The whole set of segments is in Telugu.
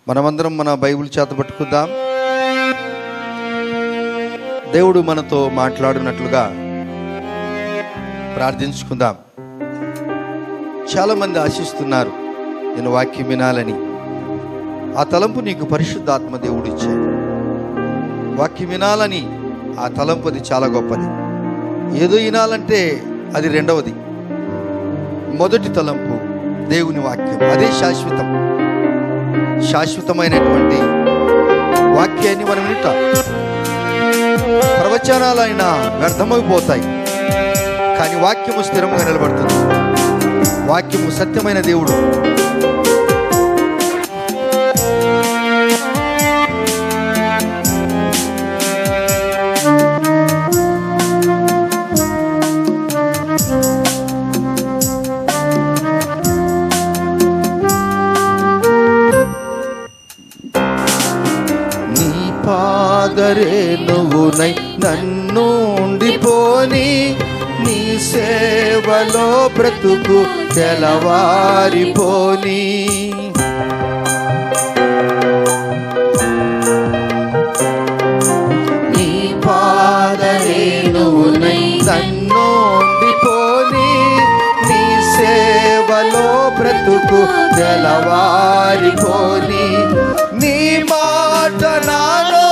మనమందరం మన బైబిల్ చేత పట్టుకుందాం. దేవుడు మనతో మాట్లాడినట్లుగా ప్రార్థించుకుందాం. చాలామంది ఆశిస్తున్నారు నేను వాక్యం వినాలని. ఆ తలంపు నీకు పరిశుద్ధాత్మ దేవుడు ఇచ్చాడు. వాక్యం వినాలని ఆ తలంపు అది చాలా గొప్పది. ఏదో వినాలంటే అది రెండవది. మొదటి తలంపు దేవుని వాక్యం, అదే శాశ్వతం. శాశ్వతమైనటువంటి వాక్యాన్ని మనం వింటాం. ప్రవచనాలైనా వ్యర్థమైపోతాయి, కానీ వాక్యము స్థిరంగా నిలబడుతుంది. వాక్యము సత్యమైన దేవుడు. నువ్వునై నన్ను ఉండిపోని, నీ సేవలో బ్రతుకు తెలవారిపోని. నీ పాదరే నువ్వునై నన్ను ఉండిపోని, నీ సేవలో బ్రతుకు తెలవారిపోని. నీ మాట నాలో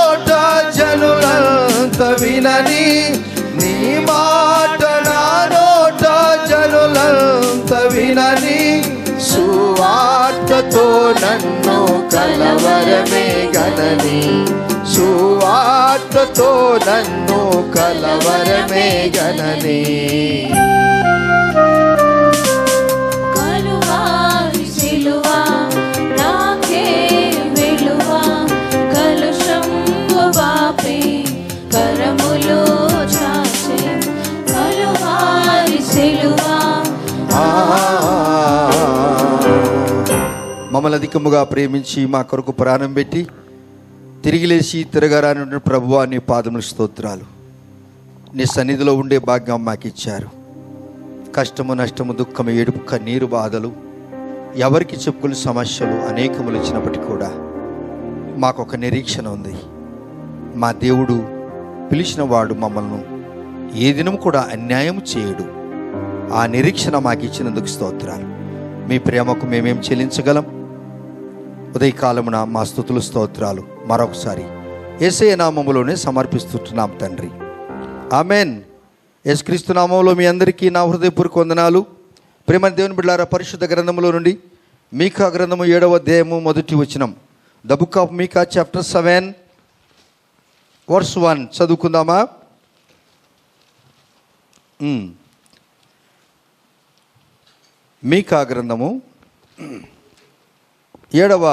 జనులంత వినని, నీ మాట నా నోట జనులంత వినని. సువార్తతో నన్ను కలవరమే గనని, సువార్తతో నన్ను కలవరమే గనని. మమ్మల్ని అధికముగా ప్రేమించి మా కొరకు ప్రాణం పెట్టి తిరిగి లేచి తిరగరాని ప్రభువా, నీ పాదముల స్తోత్రాలు. నీ సన్నిధిలో ఉండే భాగ్యం మాకు ఇచ్చారు. కష్టము, నష్టము, దుఃఖము, ఏడుపు, కన్నీరు, బాధలు, ఎవరికి చెప్పుకునే సమస్యలు అనేకములు ఇచ్చినప్పటికీ కూడా మాకొక నిరీక్షణ ఉంది. మా దేవుడు పిలిచిన వాడు మమ్మల్ని ఏ దినం కూడా అన్యాయం చేయడు. ఆ నిరీక్షణ మాకు ఇచ్చినందుకు స్తోత్రాలు. మీ ప్రేమకు మేమేం చెల్లించగలం? ఉదయకాలమున మా స్తుతులు, స్తోత్రాలు మరొకసారి యేసయ్య నామములోనే సమర్పిస్తున్నాం తండ్రి. ఆమెన్. యేసుక్రీస్తు నామములో మీ అందరికీ నా హృదయపూర్వక వందనాలు. ప్రేమ దేవుని బిడ్డలారా, పరిశుద్ధ గ్రంథములో నుండి మీకా గ్రంథము 7వ అధ్యాయము మొదటి వచనం, the book of Micah chapter 7 verse 1 చదువుకుందామా? మీకా గ్రంథము 7వ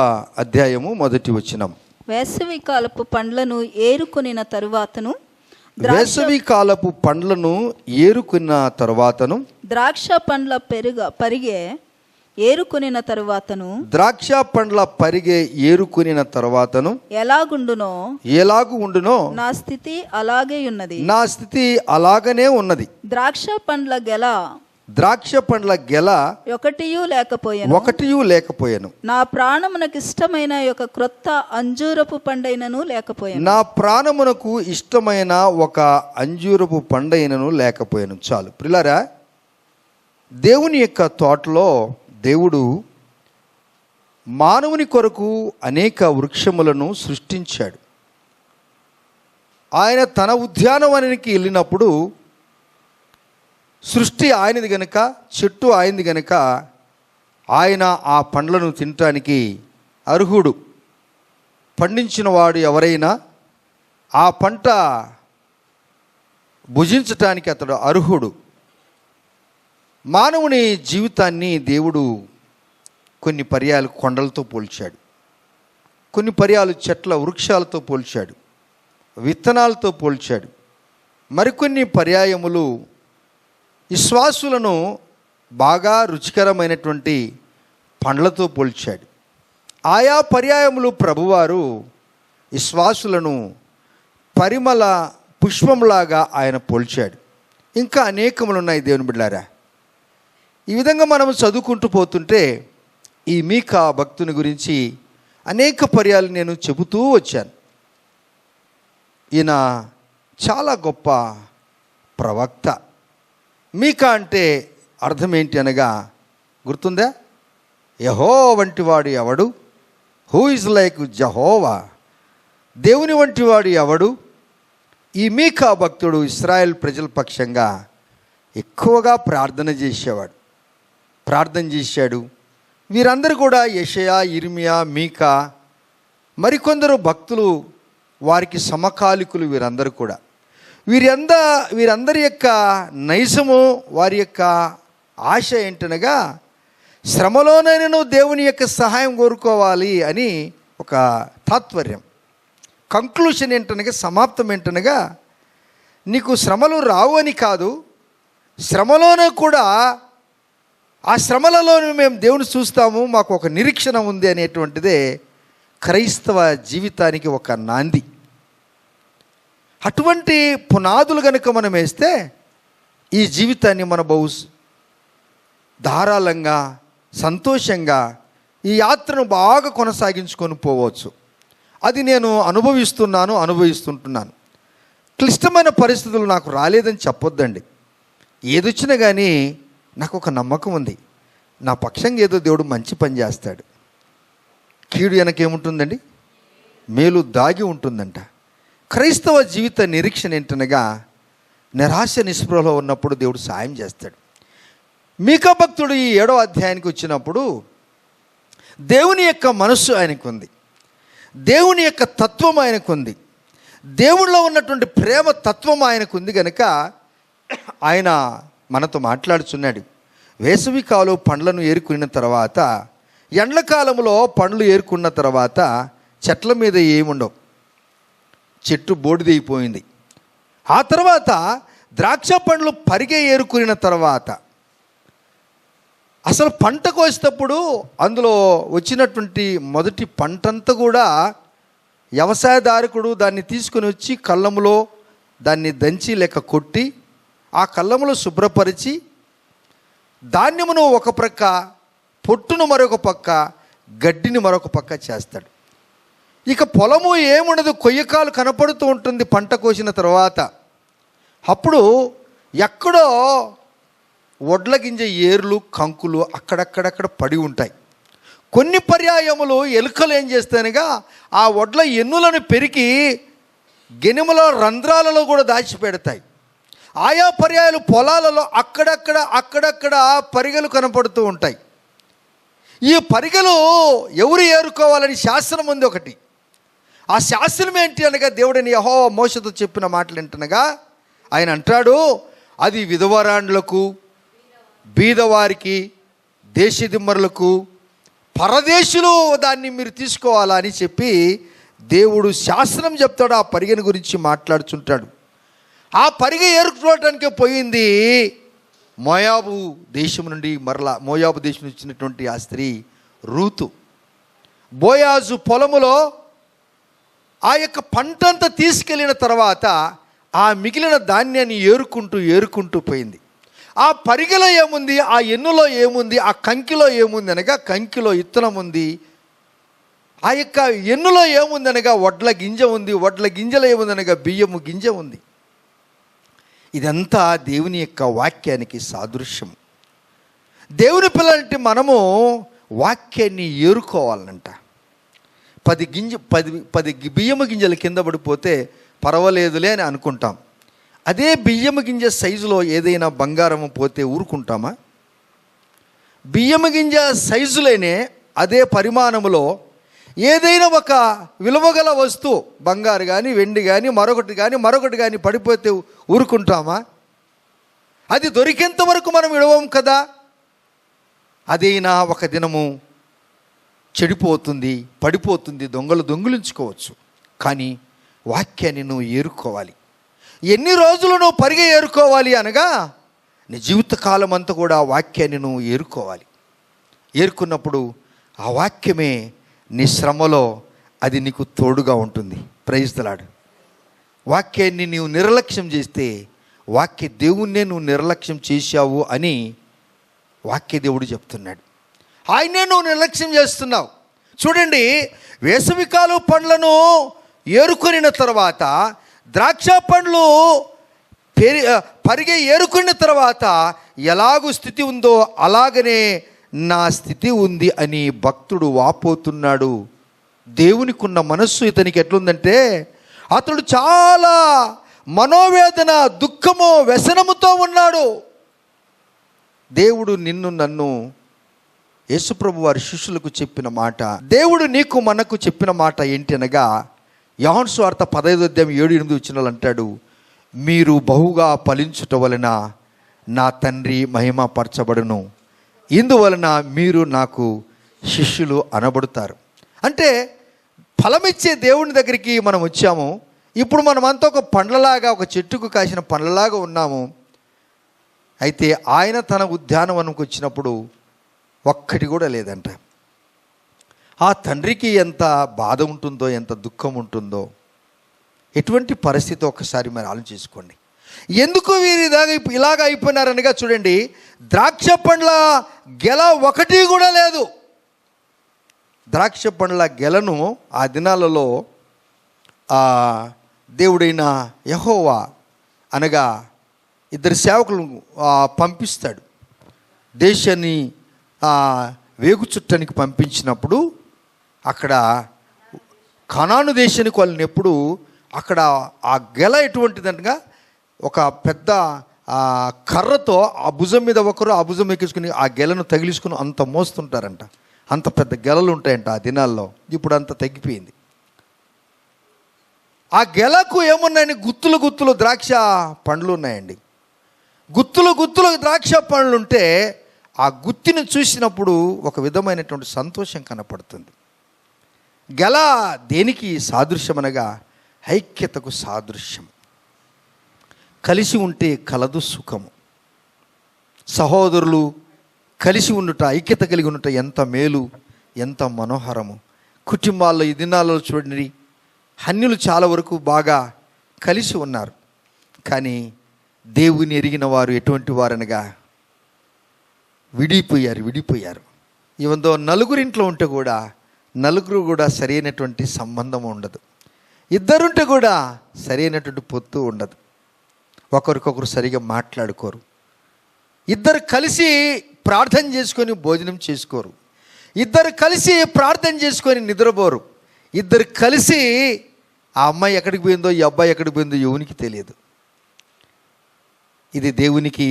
అధ్యాయము మొదటి వచనం. వేసవి కాలపు పండ్లను ఏరుకొనిన తరువాతను, వేసవి కాలపు పండ్లను ఏరుకున్న తరువాతను, ద్రాక్ష పండ్ల పరిగే ఏరుకొనిన తరువాతను, ద్రాక్ష పండ్ల పరిగే ఏరుకునిన తరువాతను ఎలాగు ఉండునో నా స్థితి అలాగే ఉన్నది. నా స్థితి అలాగనే ఉన్నది. ద్రాక్ష పండ్ల గెల ఒకటియు లేకపోయాను. నా ప్రాణమునకు ఇష్టమైన ఒక క్రొత్త అంజూరపు పండైనను లేకపోయాను. నా ప్రాణమునకు ఇష్టమైన ఒక అంజూరపు పండైనను లేకపోయాను. చాలు ప్రియులారా, దేవుని యొక్క తోటలో దేవుడు మానవుని కొరకు అనేక వృక్షములను సృష్టించాడు. ఆయన తన ఉద్యానవనానికి వెళ్ళినప్పుడు సృష్టి ఆయనది గనుక, చెట్టు ఆయనది గనుక ఆయన ఆ పండ్లను తినటానికి అర్హుడు. పండించిన వాడు ఎవరైనా ఆ పంట భుజించటానికి అతడు అర్హుడు. మానవుని జీవితాన్ని దేవుడు కొన్ని పర్యాలు కొండలతో పోల్చాడు, కొన్ని పర్యాలు చెట్ల వృక్షాలతో పోల్చాడు, విత్తనాలతో పోల్చాడు. మరికొన్ని పర్యాయములు విశ్వాసులను బాగా రుచికరమైనటువంటి పండ్లతో పోల్చాడు. ఆయా పర్యాయములు ప్రభువారు విశ్వాసులను పరిమళ పుష్పంలాగా ఆయన పోల్చాడు. ఇంకా అనేకములు ఉన్నాయి దేవుని బిడ్డలారా. ఈ విధంగా మనం చదువుకుంటూ పోతుంటే ఈ మీకా భక్తుని గురించి అనేక పర్యాలు నేను చెబుతూ వచ్చాను. ఈయన చాలా గొప్ప ప్రవక్త. మీకా అంటే అర్థం ఏంటి అనగా గుర్తుందా? యెహోవా వంటి వాడు ఎవడు? Who is like Jehovah? దేవుని వంటి వాడు ఎవడు? ఈ మీకా భక్తుడు ఇశ్రాయేల్ ప్రజల పక్షంగా ఎక్కువగా ప్రార్థన చేశాడు. వీరందరూ కూడా యెషయా, ఇర్మియా, మీకా, మరికొందరు భక్తులు, వారికి సమకాలికులు. వీరందరూ కూడా వీరందరి యొక్క నైజము, వారి యొక్క ఆశ ఏంటనగా శ్రమలోనైనా దేవుని యొక్క సహాయం కోరుకోవాలి అని ఒక తాత్పర్యం. కంక్లూషన్ ఏంటనగా, సమాప్తం ఏంటనగా, నీకు శ్రమలు రావు అని కాదు, శ్రమలోనే కూడా ఆ శ్రమలలోనే మేము దేవుని చూస్తాము, మాకు ఒక నిరీక్షణ ఉంది అనేటువంటిదే క్రైస్తవ జీవితానికి ఒక నాంది. అటువంటి పునాదులు కనుక మనం వేస్తే ఈ జీవితాన్ని మన బహు ధారాళంగా, సంతోషంగా ఈ యాత్రను బాగా కొనసాగించుకొని పోవచ్చు. అది నేను అనుభవిస్తుంటున్నాను. క్లిష్టమైన పరిస్థితులు నాకు రాలేదని చెప్పొద్దండి. ఏదొచ్చినా కానీ నాకు ఒక నమ్మకం ఉంది, నా పక్షంగా ఏదో దేవుడు మంచి పని చేస్తాడు. కీడు వెనకేముంటుందండి? మేలు దాగి ఉంటుందంట. క్రైస్తవ జీవిత నిరీక్షణ ఏంటనగా, నిరాశ నిస్పృహలో ఉన్నప్పుడు దేవుడు సాయం చేస్తాడు. మీకా భక్తుడు ఈ 7వ అధ్యాయానికి వచ్చినప్పుడు దేవుని యొక్క మనస్సు ఆయనకు ఉంది, దేవుని యొక్క తత్వం ఆయనకు ఉంది, దేవునిలో ఉన్నటువంటి ప్రేమ తత్వం ఆయనకు ఉంది కనుక ఆయన మనతో మాట్లాడుచున్నాడు. వేసవి కాలం పండ్లను ఏరుకున్న తర్వాత, ఎండ్లకాలంలో పండ్లు ఏరుకున్న తర్వాత చెట్ల మీద ఏముండవు, చెట్టు బోడిదైపోయింది. ఆ తర్వాత ద్రాక్ష పండ్లు పరిగే ఏరుకున్న తర్వాత అసలు పంట కోసేటప్పుడు అందులో వచ్చినటువంటి మొదటి పంటంతా కూడా వ్యవసాయదారకుడు దాన్ని తీసుకొని వచ్చి కళ్ళములో దాన్ని దంచి లేక కొట్టి ఆ కళ్ళములో శుభ్రపరిచి ధాన్యమును ఒక ప్రక్క, పొట్టును మరొక పక్క, గడ్డిని మరొక పక్క చేస్తాడు. ఇక పొలము ఏముండదు, కొయ్యకాలు కనపడుతూ ఉంటుంది పంట కోసిన తర్వాత. అప్పుడు ఎక్కడో వడ్ల గింజ ఏర్లు, కంకులు అక్కడక్కడక్కడ పడి ఉంటాయి. కొన్ని పర్యాయములు ఎలుకలు ఏం చేస్తాయనగా ఆ వడ్ల ఎన్నులను పెరికి గెనుముల రంధ్రాలలో కూడా దాచిపెడతాయి. ఆయా పర్యాయాలు పొలాలలో అక్కడక్కడ పరిగెలు కనపడుతూ ఉంటాయి. ఈ పరిగెలు ఎవరు ఏరుకోవాలని శాస్త్రం ఉంది ఒకటి. ఆ శాస్త్రం ఏంటి అనగా, దేవుడిని యెహోవా మోషేతో చెప్పిన మాటలు ఏంటనగా, ఆయన అంటాడు, అది విధవరాండ్లకు, బీదవారికి, దేశదిమ్మరులకు, పరదేశులు దాన్ని మీరు తీసుకోవాలా అని చెప్పి దేవుడు శాస్త్రం చెప్తాడు. ఆ పరిగెను గురించి మాట్లాడుచుంటాడు. ఆ పరిగె ఏరుకోవటానికే పోయింది మోయాబు దేశం నుండి, మోయాబు దేశం నుంచి వచ్చినటువంటి ఆ స్త్రీ రూతు. బోయాజు పొలములో ఆ యొక్క పంటంతా తీసుకెళ్ళిన తర్వాత ఆ మిగిలిన ధాన్యాన్ని ఏరుకుంటూ పోయింది. ఆ పరిగెలో ఏముంది, ఆ ఎన్నులో ఏముంది, ఆ కంకిలో ఏముంది అనగా కంకిలో ఇత్తనం ఉంది. ఆ యొక్క ఎన్నులో ఏముంది అనగా వడ్ల గింజ ఉంది. వడ్ల గింజలో ఏముంది అనగా బియ్యము గింజ ఉంది. ఇదంతా దేవుని యొక్క వాక్యానికి సాదృశ్యం. దేవుని పిల్లలంటే మనము వాక్యాన్ని ఏరుకోవాలంట. 10 బియ్యము గింజలు కింద పడిపోతే పర్వాలేదులే అని అనుకుంటాం. అదే బియ్యము గింజ సైజులో ఏదైనా బంగారము పోతే ఊరుకుంటామా? బియ్యము గింజ సైజులోనే అదే పరిమాణములో ఏదైనా ఒక విలువగల వస్తువు, బంగారు కానీ, వెండి కానీ, మరొకటి కానీ పడిపోతే ఊరుకుంటామా? అది దొరికేంత వరకు మనం విడవం కదా. అదైనా ఒక దినము చెడిపోతుంది, పడిపోతుంది, దొంగిలించుకోవచ్చు. కానీ వాక్యాన్ని నువ్వు ఏరుకోవాలి. ఎన్ని రోజులు నువ్వు పరిగె ఏరుకోవాలి అనగా, నీ జీవితకాలం అంతా కూడా వాక్యాన్ని నువ్వు ఏరుకోవాలి. ఏరుకున్నప్పుడు ఆ వాక్యమే నీ శ్రమలో అది నీకు తోడుగా ఉంటుంది. Praise the Lord. వాక్యాన్ని నీవు నిర్లక్ష్యం చేస్తే, వాక్య దేవుణ్ణే నువ్వు నిర్లక్ష్యం చేశావు అని వాక్య దేవుడు చెప్తున్నాడు. ఆయనే నువ్వు నిర్లక్ష్యం చేస్తున్నావు. చూడండి, వేసవికాలం పండ్లను ఏరుకొనిన తర్వాత, ద్రాక్ష పండ్లు పరిగే ఏరుకున్న తర్వాత ఎలాగూ స్థితి ఉందో అలాగనే నా స్థితి ఉంది అని భక్తుడు వాపోతున్నాడు. దేవునికి ఉన్న మనస్సు ఇతనికి ఎట్లుందంటే, అతడు చాలా మనోవేదన, దుఃఖము, వ్యసనముతో ఉన్నాడు. దేవుడు నిన్ను నన్ను యేసుప్రభు వారి శిష్యులకు చెప్పిన మాట, దేవుడు నీకు మనకు చెప్పిన మాట ఏంటి అనగా, యోహాను సువార్త 15:7-8 అంటాడు, మీరు బహుగా ఫలించుట వలన నా తండ్రి మహిమపరచబడును, ఇందువలన మీరు నాకు శిష్యులు అనబడతారు. అంటే ఫలమిచ్చే దేవుని దగ్గరికి మనం వచ్చాము. ఇప్పుడు మనమంతా ఒక పండ్లలాగా, ఒక చెట్టుకు కాసిన పండ్లలాగా ఉన్నాము. అయితే ఆయన తన ఉద్యానవనంకి వచ్చినప్పుడు ఒక్కటి కూడా లేదంట. ఆ తండ్రికి ఎంత బాధ ఉంటుందో, ఎంత దుఃఖం ఉంటుందో, ఎటువంటి పరిస్థితి ఒక్కసారి మరి ఆలోచించుకోండి. ఎందుకు వీరి ఇలాగ అయిపోయినారనగా చూడండి, ద్రాక్ష పండ్ల గెల ఒకటి కూడా లేదు. ద్రాక్ష పండ్ల గెలను ఆ దినాలలో దేవుడైన యెహోవా అనగా ఇద్దరు సేవకులను పంపిస్తాడు. దేశాన్ని వేగు చుట్టానికి పంపించినప్పుడు అక్కడ కనాను దేశానికి వెళ్ళినప్పుడు అక్కడ ఆ గెల ఎటువంటిదనగా, ఒక పెద్ద కర్రతో ఆ భుజం మీద ఒకరు ఆ భుజం ఎక్కించుకుని ఆ గెలను తగిలించుకుని అంత మోస్తుంటారంట. అంత పెద్ద గెలలు ఉంటాయంట ఆ దినాల్లో. ఇప్పుడు అంత తగ్గిపోయింది. ఆ గెలకు ఏమున్నాయని గుత్తులు గుత్తులు ద్రాక్ష పండ్లు ఉన్నాయండి. గుత్తులు గుత్తులు ద్రాక్ష పండ్లు ఉంటే ఆ గుత్తిని చూసినప్పుడు ఒక విధమైనటువంటి సంతోషం కనపడుతుంది. గెల దేనికి సాదృశ్యం అనగా ఐక్యతకు సాదృశ్యం. కలిసి ఉంటే కలదు సుఖము. సహోదరులు కలిసి ఉండుట, ఐక్యత కలిగి ఉండుట ఎంత మేలు, ఎంత మనోహరము. కుటుంబాల్లో ఈ దినాల్లో చూడండి, అన్యులు చాలా వరకు బాగా కలిసి ఉన్నారు. కానీ దేవుని ఎరిగిన వారు ఎటువంటి వారనగా విడిపోయారు. ఈవెందో నలుగురింట్లో ఉంటే కూడా నలుగురు కూడా సరైనటువంటి సంబంధం ఉండదు. ఇద్దరుంటే కూడా సరైనటువంటి పొత్తు ఉండదు. ఒకరికొకరు సరిగా మాట్లాడుకోరు. ఇద్దరు కలిసి ప్రార్థన చేసుకొని భోజనం చేసుకోరు. ఇద్దరు కలిసి ప్రార్థన చేసుకొని నిద్రపోరు. ఇద్దరు కలిసి ఆ అమ్మాయి ఎక్కడికి పోయిందో, ఈ అబ్బాయి ఎక్కడికి పోయిందో ఎవనికి తెలియదు. ఇది దేవునికి,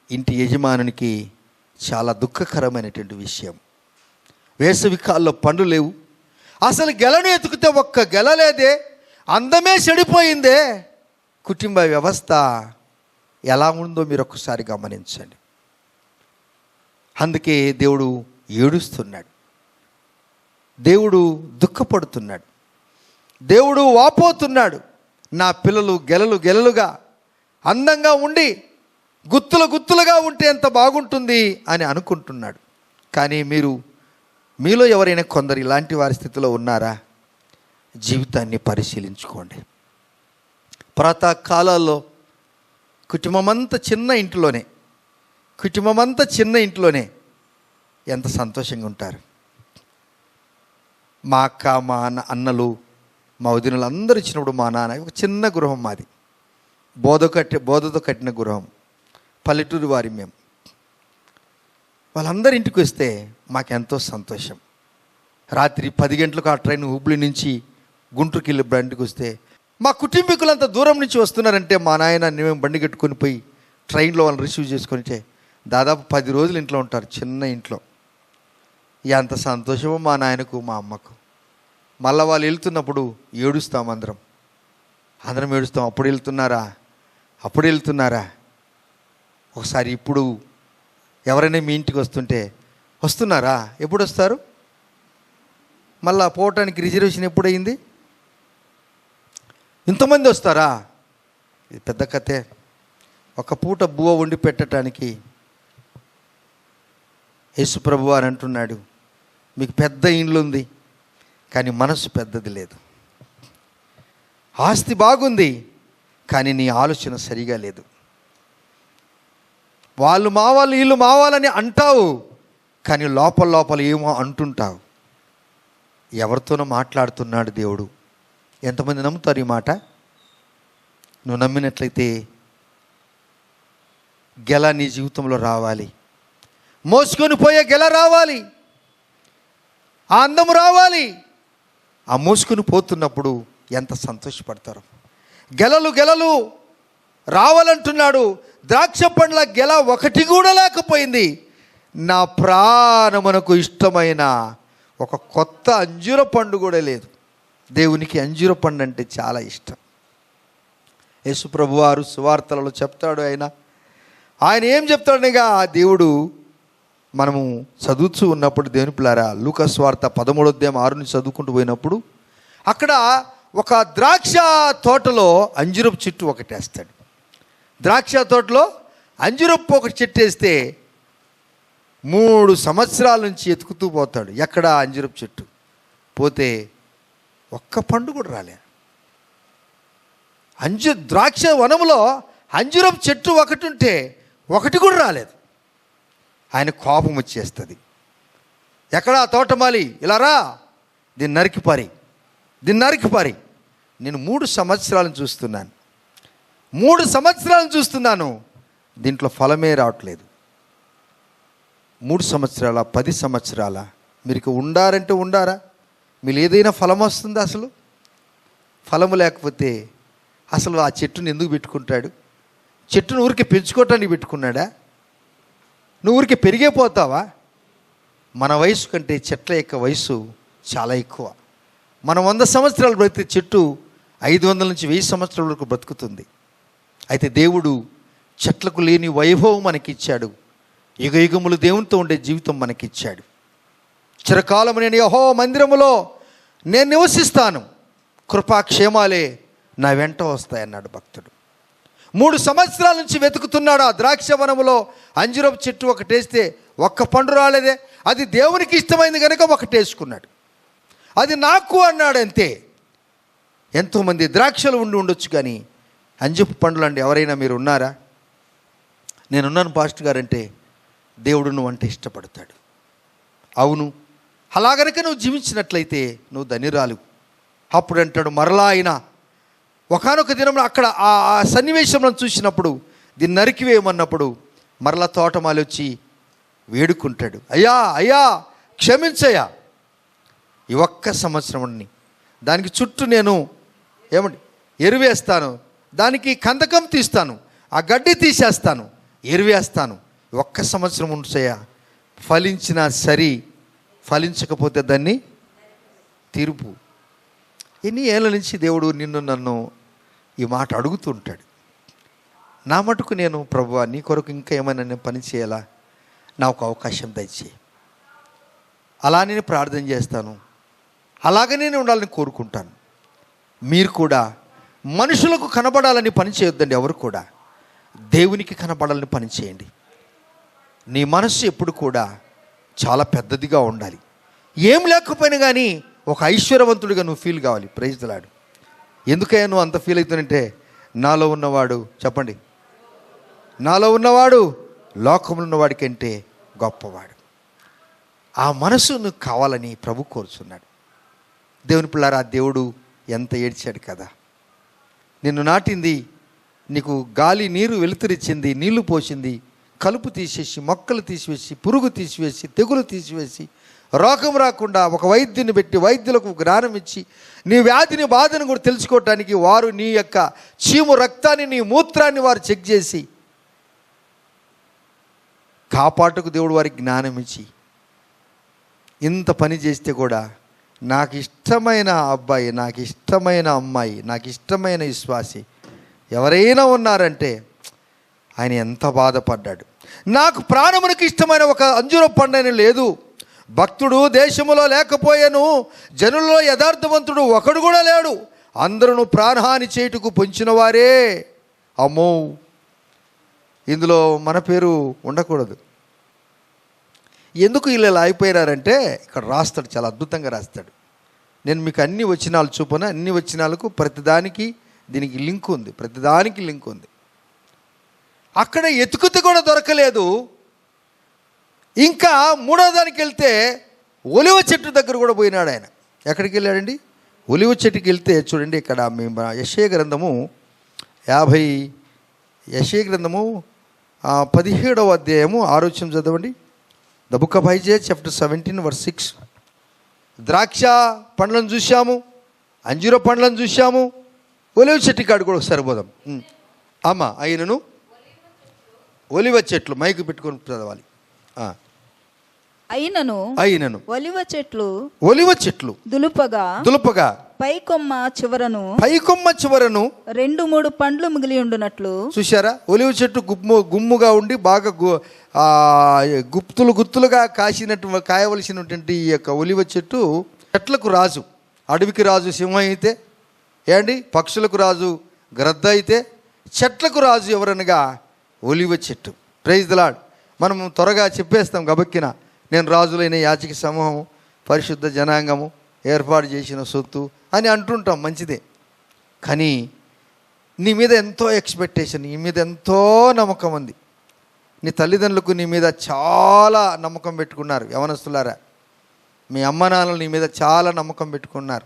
ఇంటి యజమానునికి చాలా దుఃఖకరమైనటువంటి విషయం. వేసవి కాలంలో పండ్లు లేవు. అసలు గెలను ఎతుకుతే ఒక్క గెల లేదే. అందమే చెడిపోయిందే. కుటుంబ వ్యవస్థ ఎలా ఉందో మీరు ఒక్కసారి గమనించండి. అందుకే దేవుడు ఏడుస్తున్నాడు. దేవుడు దుఃఖపడుతున్నాడు. దేవుడు వాపోతున్నాడు. నా పిల్లలు గెలలుగా అందంగా ఉండి గుత్తులుగా ఉంటే ఎంత బాగుంటుంది అని అనుకుంటున్నాడు. కానీ మీలో ఎవరైనా కొందరు ఇలాంటి వారి స్థితిలో ఉన్నారా? జీవితాన్ని పరిశీలించుకోండి. ప్రాతకాలాల్లో కుటుంబమంతా చిన్న ఇంట్లోనే ఎంత సంతోషంగా ఉంటారు. మా అక్క, మా అన్నలు, మా వదినలు అందరూ ఇచ్చినప్పుడు మా నాన్న ఒక చిన్న గృహం మాది, బోధతో కట్టిన గృహం, పల్లెటూరు వారి మేము. వాళ్ళందరి ఇంటికి వస్తే మాకెంతో సంతోషం. రాత్రి 10 గంటలకు ఆ ట్రైన్ హుబ్లీ నుంచి గుంటూరుకి వెళ్ళి బండికి వస్తే, మా కుటుంబీకులంతా దూరం నుంచి వస్తున్నారంటే మా నాయన మేము బండి కట్టుకొని పోయి ట్రైన్లో వాళ్ళని రిసీవ్ చేసుకొని దాదాపు 10 రోజులు ఇంట్లో ఉంటారు, చిన్న ఇంట్లో. ఎంత సంతోషమో మా నాయనకు, మా అమ్మకు. మళ్ళీ వాళ్ళు వెళ్తున్నప్పుడు ఏడుస్తాం, అందరం ఏడుస్తాం. అప్పుడు వెళ్తున్నారా ఒకసారి. ఇప్పుడు ఎవరైనా మీ ఇంటికి వస్తున్నారా? ఎప్పుడు వస్తారు? మళ్ళా పోవటానికి రిజర్వేషన్ ఎప్పుడయింది? ఇంతమంది వస్తారా? ఇది పెద్ద కథే. ఒక పూట బువ్వ వండి పెట్టడానికి యేసుప్రభు వారు అంటున్నాడు, మీకు పెద్ద ఇండ్లు ఉంది కానీ మనసు పెద్దది లేదు. ఆస్తి బాగుంది కానీ నీ ఆలోచన సరిగా లేదు. వాళ్ళు మావాలి, వీళ్ళు మావాలని అంటావు కానీ లోపల ఏమో అంటుంటావు. ఎవరితోనో మాట్లాడుతున్నాడు దేవుడు. ఎంతమంది నమ్ముతారు ఈ మాట? నువ్వు నమ్మినట్లయితే గెల నీ జీవితంలో రావాలి. మోసుకొని పోయే గెల రావాలి, ఆ అందము రావాలి. ఆ మోసుకొని పోతున్నప్పుడు ఎంత సంతోషపడతారు. గెలలు రావాలంటున్నాడు. ద్రాక్ష పండ్ల గెల ఒకటి కూడా లేకపోయింది. నా ప్రాణమునకు ఇష్టమైన ఒక కొత్త అంజూర పండు కూడా లేదు. దేవునికి అంజూర పండు అంటే చాలా ఇష్టం. యేసు ప్రభువారు సువార్తలలో చెప్తాడు. ఆయన ఏం చెప్తాడనగా, దేవుడు మనము చదువుతూ ఉన్నప్పుడు దేవుని పిల్లారా, లూకా సువార్త 13:6 నుంచి చదువుకుంటూ పోయినప్పుడు అక్కడ ఒక ద్రాక్ష తోటలో అంజూరపు చెట్టు ఒకటి వేస్తాడు. ద్రాక్ష తోటలో అంజూరపు ఒక చెట్టు వేస్తే 3 సంవత్సరాల నుంచి ఎతుకుతూ పోతాడు. ఎక్కడ అంజూరపు చెట్టు పోతే ఒక్క పండు కూడా రాలే. ద్రాక్ష వనములో అంజూరపు చెట్టు ఒకటి ఉంటే ఒకటి కూడా రాలేదు. ఆయన కోపం వచ్చేస్తుంది. ఎక్కడా తోటమాలి, ఇలా రా, దీన్ని నరికి పారి. నేను 3 సంవత్సరాలను చూస్తున్నాను, 3 సంవత్సరాలను చూస్తున్నాను, దీంట్లో ఫలమే రావట్లేదు. 3 సంవత్సరాల 10 సంవత్సరాల మీరు ఇక ఉండారంటే ఉండారా? మీరు ఏదైనా ఫలం వస్తుందా? అసలు ఫలము లేకపోతే అసలు ఆ చెట్టును ఎందుకు పెట్టుకుంటాడు? చెట్టును ఊరికి పెంచుకోవటానికి పెట్టుకున్నాడా? నువ్వు ఊరికి పెరిగిపోతావా? మన వయసు కంటే చెట్ల యొక్క వయసు చాలా ఎక్కువ. మనం 100 సంవత్సరాలు బ్రతికే చెట్టు 500 నుంచి 1000 సంవత్సరాల వరకు బ్రతుకుతుంది. అయితే దేవుడు చెట్లకు లేని వైభవం మనకిచ్చాడు. యుగయుగములు దేవునితో ఉండే జీవితం మనకిచ్చాడు. చిరకాలము నేను యెహోవా మందిరములో నేను నివసిస్తాను, కృపాక్షేమాలే నా వెంట వస్తాయన్నాడు భక్తుడు. 3 సంవత్సరాల నుంచి వెతుకుతున్నాడు. ఆ ద్రాక్షవనములో అంజూరపు చెట్టు ఒకటేస్తే ఒక్క పండు రాలేదే. అది దేవునికి ఇష్టమైంది కనుక ఒకటేసుకున్నాడు. అది నాకు అన్నాడు అంతే. ఎంతోమంది ద్రాక్షలు ఉండొచ్చు కానీ అంజూరపు పండ్లు అండి ఎవరైనా మీరు ఉన్నారా? నేనున్నాను పాస్టర్ గారంటే దేవుడు నువ్వు అంటే ఇష్టపడతాడు. అవును, అలా గనక నువ్వు జీవించినట్లయితే నువ్వు ధన్యురాలు. అప్పుడు అంటాడు మరలా ఆయన ఒకానొక దినం అక్కడ ఆ సన్నివేశంలో చూసినప్పుడు దీన్ని నరికివేయమన్నప్పుడు మరలా తోటమాలి వచ్చి వేడుకుంటాడు, అయ్యా క్షమించయ్యా, ఈ ఒక్క సంవత్సరం దానికి చుట్టూ నేను ఎరువేస్తాను, దానికి కందకం తీస్తాను, ఆ గడ్డి తీసేస్తాను, ఎరువేస్తాను, ఒక్క సంవత్సరం ఉంచయ్యా, ఫలించినా సరి, ఫలించకపోతే దాన్ని తీర్పు. ఎన్ని ఏళ్ళ నుంచి దేవుడు నన్ను ఈ మాట అడుగుతుంటాడు. నా మటుకు నేను ప్రభువా నీ కొరకు ఇంకా ఏమైనా నేను పని చేయాలా, నాకు అవకాశం దయచేయి. అలా నేను ప్రార్థన చేస్తాను, అలాగనే నేను ఉండాలని కోరుకుంటాను. మీరు కూడా మనుషులకు కనబడాలని పని చేయొద్దండి. ఎవరు కూడా దేవునికి కనబడాలని పని చేయండి. నీ మనస్సు ఎప్పుడు కూడా చాలా పెద్దదిగా ఉండాలి. ఏం లేకపోయినా కానీ ఒక ఐశ్వర్యవంతుడిగా నువ్వు ఫీల్ కావాలి. Praise the Lord. ఎందుకయ్యా నువ్వు అంత ఫీల్ అవుతానంటే, నాలో ఉన్నవాడు చెప్పండి, నాలో ఉన్నవాడు లోకంలో ఉన్నవాడి కంటే గొప్పవాడు. ఆ మనసు నువ్వు కావాలని ప్రభు కోరుచున్నాడు. దేవుని పిల్లారా, దేవుడు ఎంత ఏడ్చాడు కదా. నిన్ను నాటింది, నీకు గాలి నీరు వెలుతురిచ్చింది, నీళ్లు పోసింది, కలుపు తీసేసి, మొక్కలు తీసివేసి, పురుగు తీసివేసి, తెగులు తీసివేసి, రోగం రాకుండా ఒక వైద్యుని పెట్టి వైద్యులకు జ్ఞానం ఇచ్చి నీ వ్యాధిని బాధను కూడా తెలుసుకోవటానికి వారు నీ యొక్క చీము రక్తాన్ని నీ మూత్రాన్ని వారు చెక్ చేసి కాపాటుకు దేవుడు వారికి జ్ఞానం ఇచ్చి ఇంత పని చేస్తే కూడా నాకు ఇష్టమైన అబ్బాయి, నాకు ఇష్టమైన అమ్మాయి, నాకు ఇష్టమైన విశ్వాసి ఎవరైనా ఉన్నారంటే ఆయన ఎంత బాధపడ్డాడు. నాకు ప్రాణమునికి ఇష్టమైన ఒక అంజూర పండైన లేదు, భక్తుడు దేశములో లేకపోయాను, జనులలో యథార్థవంతుడు ఒకడు కూడా లేడు, అందరూ ప్రాణహాని చేయుటకు పొంచిన వారే. అమ్మో, ఇందులో మన పేరు ఉండకూడదు. ఎందుకు వీళ్ళు ఇలా అయిపోయినారంటే ఇక్కడ రాస్తాడు, చాలా అద్భుతంగా రాస్తాడు. నేను మీకు అన్ని వచనాలు చూపను, అన్ని వచనాలకు ప్రతిదానికి దీనికి లింక్ ఉంది, ప్రతిదానికి లింక్ ఉంది. అక్కడ ఎతుకుతే కూడా దొరకలేదు. ఇంకా 3వ దానికి వెళ్తే ఒలివ చెట్టు దగ్గర కూడా పోయినాడు ఆయన. ఎక్కడికి వెళ్ళాడండి? ఒలివ చెట్టుకి వెళ్తే చూడండి, ఇక్కడ మేము యెషయా గ్రంథము 17వ అధ్యాయము 6వ వచనం చదవండి. The book of Isaiah chapter 17:6. ద్రాక్ష పండ్లను చూసాము, అంజూర పండ్లను చూసాము, ఒలివ చెట్టు కాడు కూడా ఒకసారి పోదాం. అమ్మ అయినను ఒలివ చెట్లు, మైకు పెట్టుకొని చదవాలి. అయినను ఒలివ చెట్లు దులుపగా పైకొమ్మ చివరను 2-3 పండ్లు మిగిలి ఉండునట్లు. చూశారా? ఒలివ చెట్టు గుమ్ముగా ఉండి బాగా గుత్తులుగా కాయవలసినటువంటి ఈ యొక్క ఒలివ చెట్టు చెట్లకు రాజు, అడవికి రాజు సింహం అయితే, ఏండి పక్షులకు రాజు గ్రద్ద అయితే, చెట్లకు రాజు ఎవరనగా ఒలివ చెట్టు. Praise the Lord. మనం త్వరగా చెప్పేస్తాం గబక్కిన, నేను రాజులైన యాజక సమూహము, పరిశుద్ధ జనాంగము, ఏర్పాటు చేసిన సొత్తు అని అంటుంటాం, మంచిదే. కానీ నీ మీద ఎంతో ఎక్స్పెక్టేషన్, నీ మీద ఎంతో నమ్మకం ఉంది. నీ తల్లిదండ్రులకు నీ మీద చాలా నమ్మకం పెట్టుకున్నారు. యవనస్తులారా, మీ అమ్మనాన్నలు నీ మీద చాలా నమ్మకం పెట్టుకున్నారు.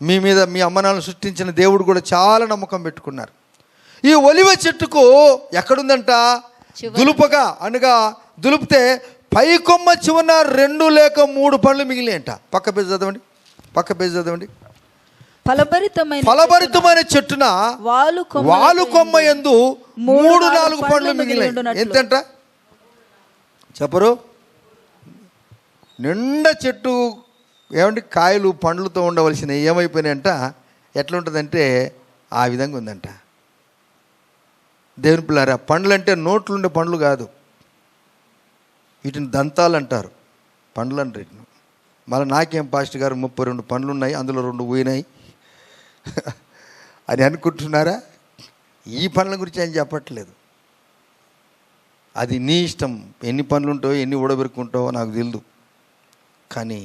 మీ మీద మీ అమ్మనాన్నలు సృష్టించిన దేవుడు కూడా చాలా నమ్మకం పెట్టుకున్నారు. ఈ ఒలివ చెట్టుకు ఎక్కడుందంట? దులుపగా అనగా దులిపితే పైకొమ్మ చివరన 2 లేక 3 పండ్లు మిగిలినాయంట. పక్క పేజీ చదవండి. ఫలభరితమైన చెట్టున వాలు కొమ్మ యందు 3-4 పండ్లు మిగిలినాయి. ఎంతంట చెప్పరు? నిండా చెట్టు ఏమంటే కాయలు పండ్లతో ఉండవలసినవి ఏమైపోయినాయంట? ఎట్లా ఉంటుందంటే ఆ విధంగా ఉందంట. దేవుని పిల్లారా, పండ్లు అంటే నోట్లుండే పండ్లు కాదు, వీటిని దంతాలు అంటారు, పండ్లు అంటారు వీటిని. మళ్ళీ నాకేం పాస్టర్ గారు 32 పండ్లు ఉన్నాయి, అందులో 2 పోయినాయి అని అనుకుంటున్నారా? ఈ పండ్ల గురించి ఆయన చెప్పట్లేదు. అది నీ ఇష్టం, ఎన్ని పండ్లు ఉంటావో ఎన్ని ఊడబెరుకుంటావో నాకు తెలియదు, కానీ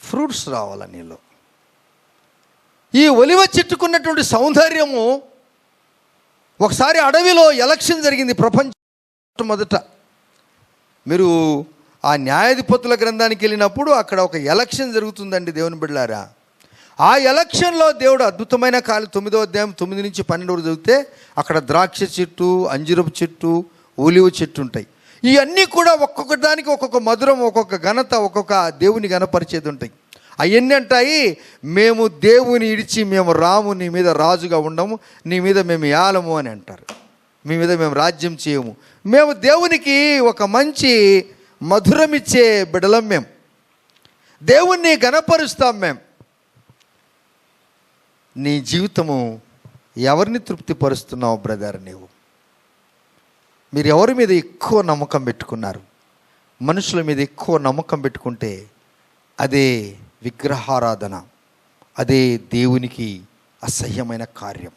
ఫ్రూట్స్ రావాల నీలో. ఈ ఒలివ చెట్టుకున్నటువంటి సౌందర్యము, ఒకసారి అడవిలో ఎలక్షన్ జరిగింది ప్రపంచం మొదట. మీరు ఆ న్యాయాధిపతుల గ్రంథానికి వెళ్ళినప్పుడు అక్కడ ఒక ఎలక్షన్ జరుగుతుందండి దేవుని బిడ్డలారా. ఆ ఎలక్షన్లో దేవుడు అద్భుతమైన 9వ అధ్యాయం 9 నుంచి 12 వరకు చదివితే అక్కడ ద్రాక్ష చెట్టు, అంజూరపు చెట్టు, ఒలివ చెట్టు ఉంటాయి. ఇవన్నీ కూడా ఒక్కొక్క దానికి ఒక్కొక్క మధురం, ఒక్కొక్క ఘనత, ఒక్కొక్క దేవుని ఘనపరిచేది ఉంటాయి. అవన్నీ అంటాయి, మేము దేవుని ఇడిచి మేము రాము, నీ మీద రాజుగా ఉండము, నీ మీద మేము ఏలము అని అంటారు. మీ మీద మేము రాజ్యం చేయము, మేము దేవునికి ఒక మంచి మధురమిచ్చే బిడలం, మేము దేవుణ్ణి ఘనపరుస్తాం. మేము నీ జీవితము ఎవరిని తృప్తిపరుస్తున్నావు బ్రదర్? మీరు ఎవరి మీద ఎక్కువ నమ్మకం పెట్టుకున్నారు? మనుషుల మీద ఎక్కువ నమ్మకం పెట్టుకుంటే అదే విగ్రహారాధన, అదే దేవునికి అసహ్యమైన కార్యం.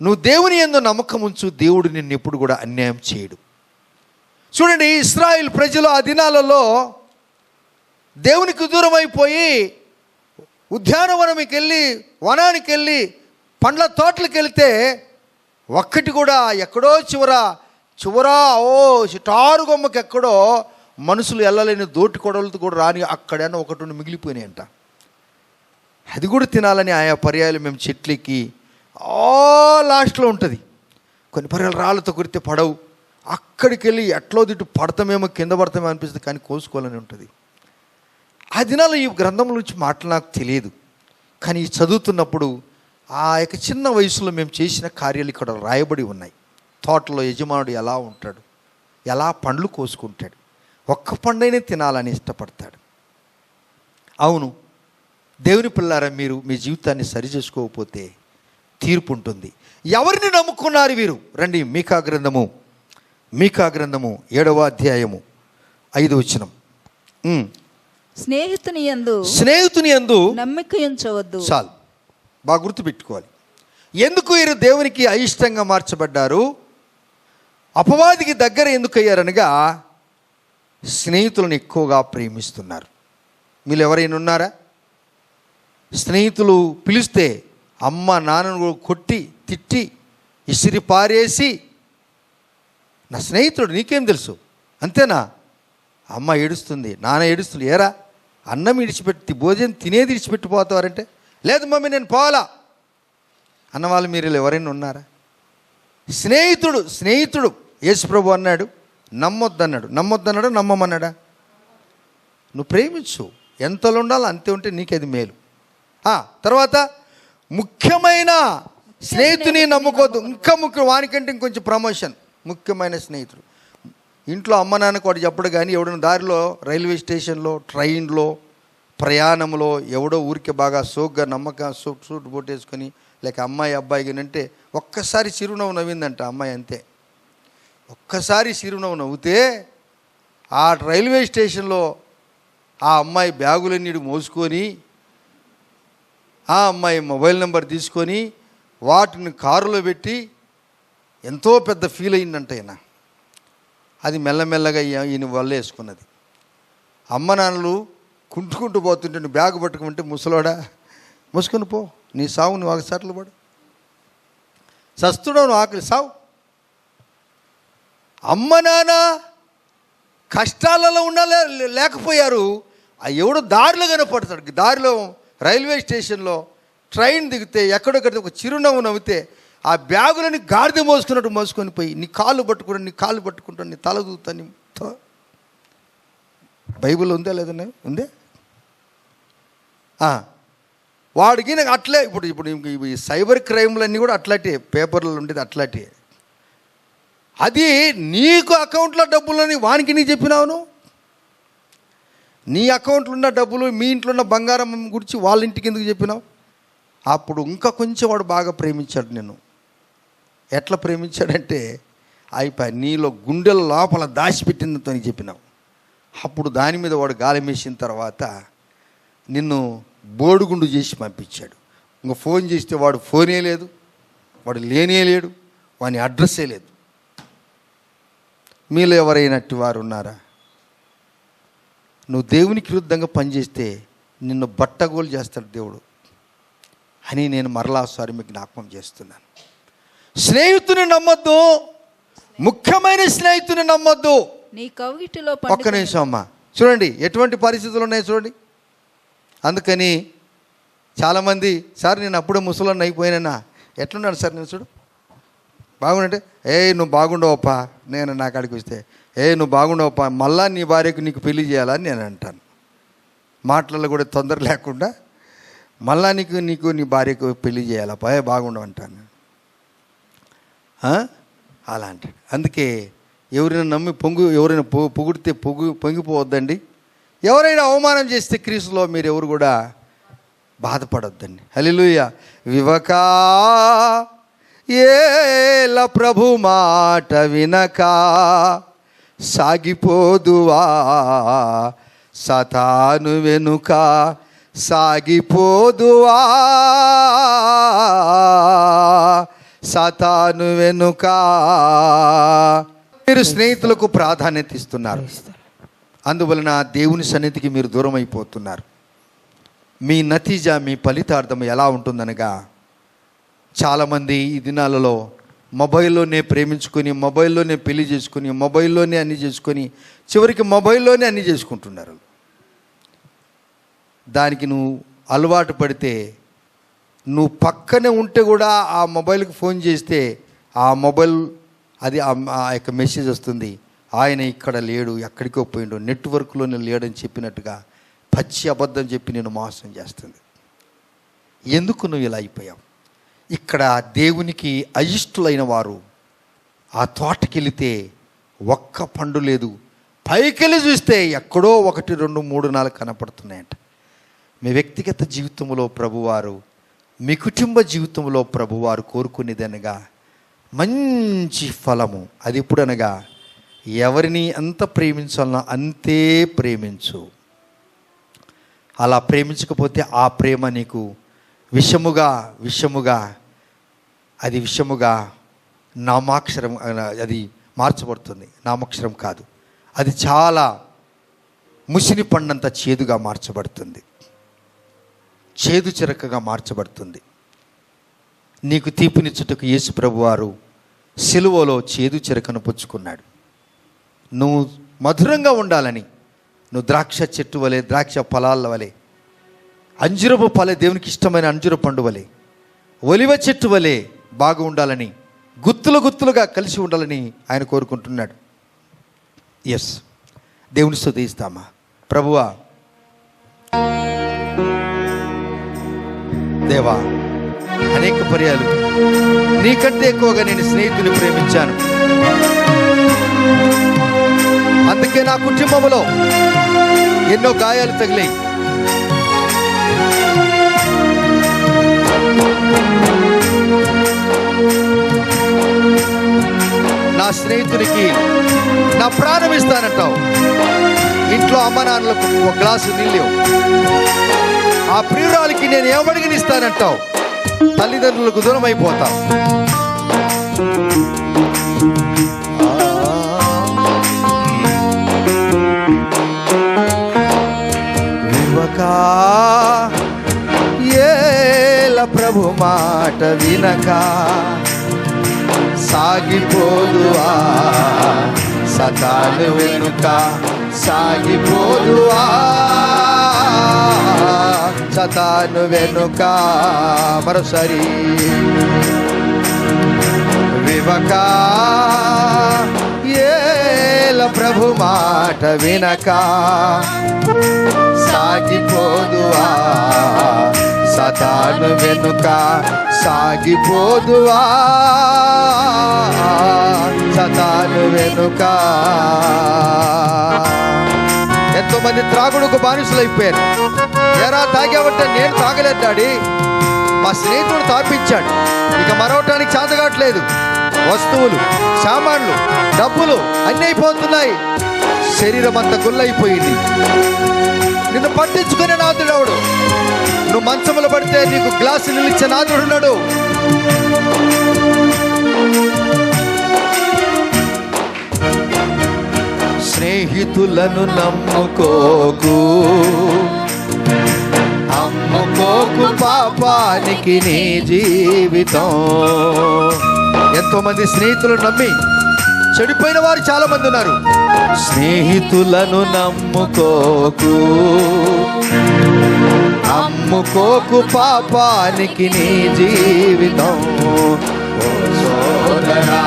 నువ్వు దేవుని యందు నమ్మకం ఉంచు, దేవుడు నిన్ను ఎప్పుడు కూడా అన్యాయం చేయడు. చూడండి, ఇశ్రాయేల్ ప్రజలు ఆ దినాలలో దేవునికి దూరం అయిపోయి ఉద్యానవనంకి వెళ్ళి, వనానికి వెళ్ళి, పండ్ల తోటలకు వెళితే ఒక్కటి కూడా ఎక్కడో చివర చిటారు గొమ్మకి ఎక్కడో మనుషులు వెళ్ళలేని దోటి కొడలతో కూడా రాని అక్కడైనా ఒకటి మిగిలిపోయినాయంట. అది కూడా తినాలని ఆయా పర్యాయాలు మేము చెట్లకి లాస్ట్లో ఉంటుంది. కొన్ని పర్యాలు రాళ్ళతో కొరితే పడవు, అక్కడికి వెళ్ళి ఎట్లో దిట్టు పడతామేమో, కింద పడతామేమో అనిపిస్తుంది, కానీ కోసుకోవాలని ఉంటుంది. ఆ దినాలు ఈ గ్రంథం నుంచి మాటలు నాకు తెలియదు, కానీ చదువుతున్నప్పుడు ఆ యొక్క చిన్న వయసులో మేము చేసిన కార్యాలు ఇక్కడ రాయబడి ఉన్నాయి. తోటలో యజమానుడు ఎలా ఉంటాడు, ఎలా పండ్లు కోసుకుంటాడు, ఒక్క పండైనా తినాలని ఇష్టపడతాడు. అవును దేవుని పిల్లారా, మీరు మీ జీవితాన్ని సరి చేసుకోకపోతే తీర్పు ఉంటుంది. ఎవరిని నమ్ముకున్నారు వీరు? రండి, మీకా గ్రంథము 7వ అధ్యాయము 5వ వచనం. స్నేహితుని యందు నమ్మిక ఉంచవద్దు. చాలు, బాగా గుర్తుపెట్టుకోవాలి. ఎందుకు వీరు దేవునికి అయిష్టంగా మార్చబడ్డారు, అపవాదికి దగ్గర ఎందుకు అయ్యారనగా స్నేహితులను ఎక్కువగా ప్రేమిస్తున్నారు. మీరు ఎవరైనా ఉన్నారా? స్నేహితులు పిలిస్తే అమ్మ నాన్నను కొట్టి తిట్టి ఇసిరి పారేసి, నా స్నేహితుడు నీకేం తెలుసు, అంతేనా, అమ్మ ఏడుస్తుంది, నాన్న ఏడుస్తుంది, ఏరా అన్నం విడిచిపెట్టి భోజనం తినేది విడిచిపెట్టిపోతారంటే, లేదు మమ్మీ నేను పోవాలా అన్నవాళ్ళు మీరు ఎవరైనా ఉన్నారా? స్నేహితుడు యేసుప్రభు అన్నాడు నమ్మొద్దన్నాడు. నమ్మమన్నాడా? నువ్వు ప్రేమించు, ఎంతలో ఉండాలో అంతే ఉంటే నీకది మేలు. తర్వాత ముఖ్యమైన స్నేహితుని నమ్ముకోవద్దు. ఇంకా ముఖ్యం, వానికంటే ఇంకొంచెం ప్రమోషన్. ముఖ్యమైన స్నేహితుడు ఇంట్లో అమ్మ నాన్నకు వాడు చెప్పడు, కానీ ఎవడైనా దారిలో రైల్వే స్టేషన్లో, ట్రైన్లో, ప్రయాణంలో ఎవడో ఊరికి బాగా సోగ్గా నమ్మక సూట్ పోటేసుకొని లేక అమ్మాయి అబ్బాయి అంటే ఒక్కసారి చిరునవ్వు నవ్విందంట అమ్మాయి, అంతే. ఒక్కసారి చిరునవ్వు నవ్వుతే ఆ రైల్వే స్టేషన్లో ఆ అమ్మాయి బ్యాగులన్నీ మోసుకొని, ఆ అమ్మాయి మొబైల్ నెంబర్ తీసుకొని వాటిని కారులో పెట్టి ఎంతో పెద్ద ఫీల్ అయిందంట ఈయన. అది మెల్లమెల్లగా ఈయన వల్ల వేసుకున్నది. అమ్మ నాన్నలు కుంటుకుంటూ పోతుంటే నువ్వు బ్యాగ్ పట్టుకుంటే, ముసలోడా మూసుకొని పో, నీ సావు నువ్వు ఆగసాట్లు పడు, సస్తుడవు నువ్వు ఆకలి సావు. అమ్మ నాన్న కష్టాలలో లేకపోయారు. ఎవడో దారిలో కనపడతాడు, దారిలో రైల్వే స్టేషన్లో ట్రైన్ దిగితే ఎక్కడొక్కడితే ఒక చిరునవ్వు నవ్వితే ఆ బ్యాగులని గాడిద మోసుకున్నట్టు మోసుకొని పోయి నీ కాళ్ళు పట్టుకుంటాను, నీ తల దూతాను. బైబిల్ ఉందా లేదన్నా? ఉందే. వాడికి నాకు అట్లే ఇప్పుడు ఈ సైబర్ క్రైమ్లన్నీ కూడా అట్లాంటి పేపర్లో ఉండేది అట్లాంటి. అది నీకు అకౌంట్లో డబ్బులని వానికి నీ చెప్పినావును. నీ అకౌంట్లో ఉన్న డబ్బులు, మీ ఇంట్లో ఉన్న బంగారం గురించి వాళ్ళ ఇంటికి ఎందుకు చెప్పినావు? అప్పుడు ఇంకా కొంచెం వాడు బాగా ప్రేమించాడు నిన్ను. ఎట్లా ప్రేమించాడంటే అయిపోయి నీలో గుండెల లోపల దాచిపెట్టిందంతో నీకు చెప్పినావు. అప్పుడు దాని మీద వాడు గాలి వేసిన తర్వాత నిన్ను బోడుగుండు చేసి పంపించాడు. ఇంకా ఫోన్ చేస్తే వాడు ఫోనే లేదు, వాడు లేనే లేడు, వాని అడ్రస్సే లేదు. మీలో ఎవరైనట్టు వారు ఉన్నారా? నువ్వు దేవునికి విరుద్ధంగా పనిచేస్తే నిన్ను బట్టగోలు చేస్తాడు దేవుడు అని నేను మరలాసారి మీకు జ్ఞాపకం చేస్తున్నాను. స్నేహితుని నమ్మొద్దు, ముఖ్యమైన స్నేహితుని నమ్మొద్దు. నీ కవిటిలో ఒక్క నిమిషం అమ్మా, చూడండి ఎటువంటి పరిస్థితులు ఉన్నాయి చూడండి. అందుకని చాలామంది, సార్ నేను అప్పుడే ముసలాన్ని అయిపోయినా, ఎట్లున్నాడు సార్ నేను చూడు బాగుంటే, నువ్వు బాగుండవప్పా, నేను నా కాడికి వస్తే నువ్వు బాగుండవప్పా, మళ్ళా నీ భార్యకు నీకు పెళ్లి చేయాలని నేను అంటాను. మాటలలో కూడా తొందర లేకుండా మళ్ళా నీకు నీ భార్యకు పెళ్లి చేయాలప్పా, బాగుండవు అంటాను. అలాంటి అందుకే ఎవరైనా నమ్మి ఎవరైనా పొగిడితే పొంగిపోవద్దండి. ఎవరైనా అవమానం చేస్తే క్రీస్తులో మీరు ఎవరు కూడా బాధపడొద్దండి. హల్లెలూయా. వివకా ఏల ప్రభు మాట వినక సాగిపోదువా, సతాను వెనుక సాగిపోదువా, సతాను వెనుక. మీరు స్నేహితులకు ప్రాధాన్యత ఇస్తున్నారు, అందువలన దేవుని సన్నిధికి మీరు దూరం అయిపోతున్నారు. మీ నతీజా, మీ ఫలితార్థం ఎలా ఉంటుందనగా, చాలామంది ఈ దినాలలో మొబైల్లోనే ప్రేమించుకొని, మొబైల్లోనే పెళ్లి చేసుకొని, మొబైల్లోనే అన్నీ చేసుకొని, చివరికి మొబైల్లోనే అన్నీ చేసుకుంటున్నారు. దానికి నువ్వు అలవాటు పడితే, నువ్వు పక్కనే ఉంటే కూడా ఆ మొబైల్కి ఫోన్ చేస్తే ఆ మొబైల్ అది ఆ యొక్క మెసేజ్ వస్తుంది, ఆయన ఇక్కడ లేడు, ఎక్కడికో పోయిండు, నెట్వర్క్లోనే లేడని చెప్పినట్టుగా పచ్చి అబద్ధం చెప్పి నేను మోసం చేస్తుంది. ఎందుకు నువ్వు ఇలా అయిపోయావు? ఇక్కడ దేవునికి అయిష్టులైన వారు ఆ తోటకి వెళితే ఒక్క పండు లేదు, పైకెళ్ళి చూస్తే ఎక్కడో 1, 2, 3, 4 కనపడుతున్నాయంట. మీ వ్యక్తిగత జీవితంలో ప్రభువారు, మీ కుటుంబ జీవితంలో ప్రభువారు కోరుకునేదనగా మంచి ఫలము. అది ఎప్పుడనగా, ఎవరిని ఎంత ప్రేమించాలనో అంతే ప్రేమించు. అలా ప్రేమించకపోతే ఆ ప్రేమ నీకు విషముగా నామాక్షరం, అది మార్చబడుతుంది. నామాక్షరం కాదు, అది చాలా ముసిని పండంత చేదుగా మార్చబడుతుంది, చేదు చిరకగా మార్చబడుతుంది. నీకు తీపినిచ్చుటకు యేసు ప్రభువారు సిలువలో చేదు చిరకను పుచ్చుకున్నాడు. నువ్వు మధురంగా ఉండాలని, నువ్వు ద్రాక్ష చెట్టు వలె, ద్రాక్ష ఫలాల వలె, అంజురపు ఫలే దేవునికి ఇష్టమైన అంజుర పండు వలె, ఒలివ చెట్టు వలె బాగా ఉండాలని, గుత్తులుగా కలిసి ఉండాలని ఆయన కోరుకుంటున్నాడు. ఎస్, దేవుని స్తుతిస్తామా. ప్రభువా, దేవా, అనేక పర్యాలు నీకంటే ఎక్కువగా నేను స్నేహితుని ప్రేమించాను. అందుకే నా కుటుంబంలో ఎన్నో గాయాలు తగిలాయి. నా స్నేహితునికి నా ప్రాణం ఇస్తానంటావు. ఇంట్లో అమ్మ నాన్నలకు ఒక గ్లాసు నీళ్ళు, ఆ ప్రియురాలికి నేను ఏమడిగిన ఇస్తానంటావు. తల్లిదండ్రులకు దూరం అయిపోతావు. వివకా ఏల ప్రభు మాట వినక సాగిపోదువా, సతాను వెనుక సాగిపోదువా, సతాను వెనుక. మరోసారి వివక ఏల ప్రభు మాట వినక సాగిపోదువా, సతాను వెనుక సాగిపోదువా, సతాను వెనుక. ఎంతో మంది త్రాగుడుకు బానిసలు అయిపోయారు. ఎరా తాగావంటే నేను తాగలేదు డాడీ, మా స్నేహితుడు తాపించాడు. ఇక మరవటానికి చేతగాట్లేదు. వస్తువులు, సామాన్లు, డబ్బులు అన్నీ అయిపోతున్నాయి. శరీరం అంతా గుల్లైపోయింది. నిన్ను పట్టించుకునే నాదుడు ఎవడు? నువ్వు మంచములు పడితే నీకు గ్లాసు నిలిచే నాదుడు ఉన్నాడు. స్నేహితులను నమ్ముకోకు, అమ్ముకోకు పాపానికి నీ జీవితం. ఎంతో మంది స్నేహితులను నమ్మి చెడిపోయిన వారు చాలా మంది ఉన్నారు. స్నేహితులను నమ్ముకోకు, అమ్ముకోకు పాపానికి నీ జీవితం. ఓ సోదరా,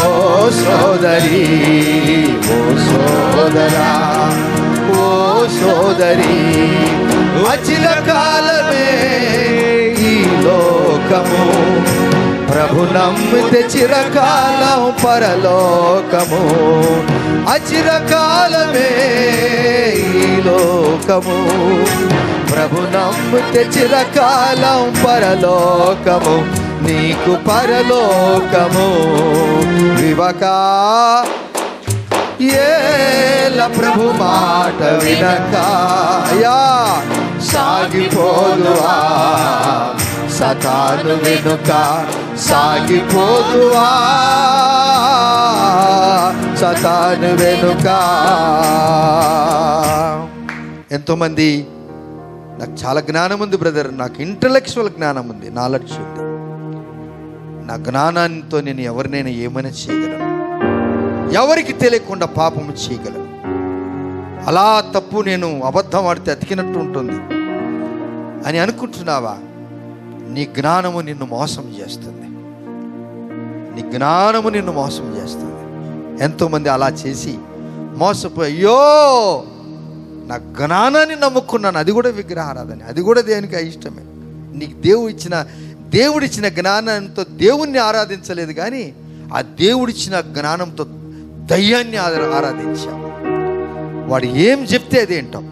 ఓ సోదరి, ఓ సోదరా, ఓ సోదరి, అచిరకాలమే ఈ లోకము, ప్రభు నమ్మితే చిరకాలం పరలోకము. అచిరకాలమే ఈ లోకము, ప్రభు నమ్మితే చిరకాలం పరలోకము. నీకు పరలోకము. వివకా ఏల ప్రభు మాట వినక సాగిపోదువా, సతాను వెనుక సాగిపోదువా, సతాను వెనుక. ఎంతోమంది నాకు చాలా జ్ఞానం ఉంది బ్రదర్, నాకు ఇంటలెక్చువల్ జ్ఞానం ఉంది, నాలెడ్జ్ ఉంది. నా జ్ఞానాంతో నేను ఎవరినైనా ఏమైనా చేయగలను, ఎవరికి తెలియకుండా పాపము చేయగలను. అలా తప్పు నేను అబద్ధం ఆడితే అతికినట్టు ఉంటుంది అని అనుకుంటున్నావా? నీ జ్ఞానము నిన్ను మోసం చేస్తుంది. నీ జ్ఞానము నిన్ను మోసం చేస్తుంది. ఎంతోమంది అలా చేసి మోసపోయి, అయ్యో నా జ్ఞానాన్ని నమ్ముకున్నాను, అది కూడా విగ్రహారాధన, అది కూడా దేవునికి అయిష్టమే. నీకు దేవుడిచ్చిన జ్ఞానంతో దేవుణ్ణి ఆరాధించలేదు, కానీ ఆ దేవుడిచ్చిన జ్ఞానంతో దయ్యాన్ని ఆరాధించావు. వాడు ఏం చెప్తే అదేంటాం.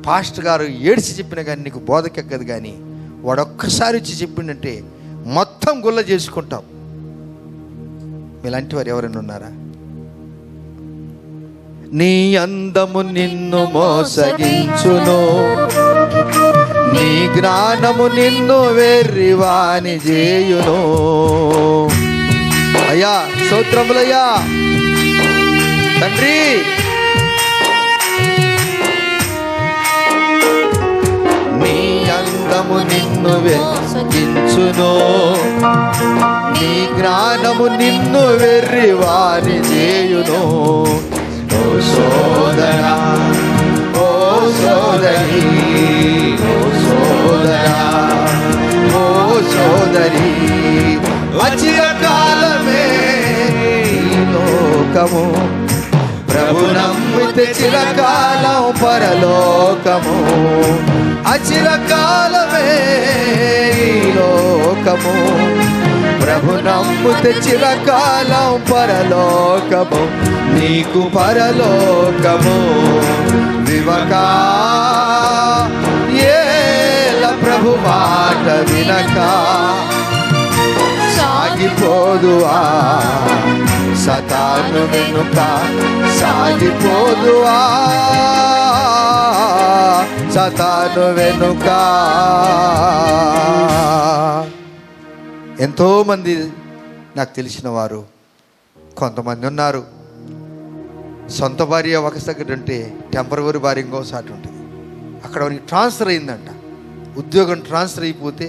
పాస్టర్ గారు ఏడిచి చెప్పినా కానీ నీకు బోధకెక్కదు, కానీ వాడు ఒక్కసారి వచ్చి చెప్పిండంటే మొత్తం గుల్ల చేసుకుంటావు. మీలాంటి వారు ఎవరైనా ఉన్నారా? నీ అందము నిన్ను మోసగించును, నీ జ్ఞానము నిన్ను వెర్రివాని చేయును. అయ్యా స్తోత్రములయ్యా తండ్రి. నీ అందము నిన్ను వెర్రించును, నీ జ్ఞానము నిన్ను వెర్రివాని చేయును. ఓ సోదరా, సోదరి, ఓ సోదరా, ఓ సోదరి, అచిరకాలమే ఈ లోకము, ప్రభు నమ్మితే చిరకాలం పరలోకము. అచిరకాలమే ఈ లోకము, ప్రభు నమ్మితే చిరకాలం పరలోకము. నీకు పరలోకము వివకా, ఏల ప్రభు మాట వినక సాగిపోదువా సతాను వెనుక, సాగిపోదువా సతాను వెనుక. ఎంతోమంది నాకు తెలిసిన వారు కొంతమంది ఉన్నారు, సొంత భార్య ఒక దగ్గర ఉంటే టెంపరవరీ భార్య ఇంకోసారి ఉంటుంది. అక్కడ వారికి ట్రాన్స్ఫర్ అయిందంట, ఉద్యోగం ట్రాన్స్ఫర్ అయిపోతే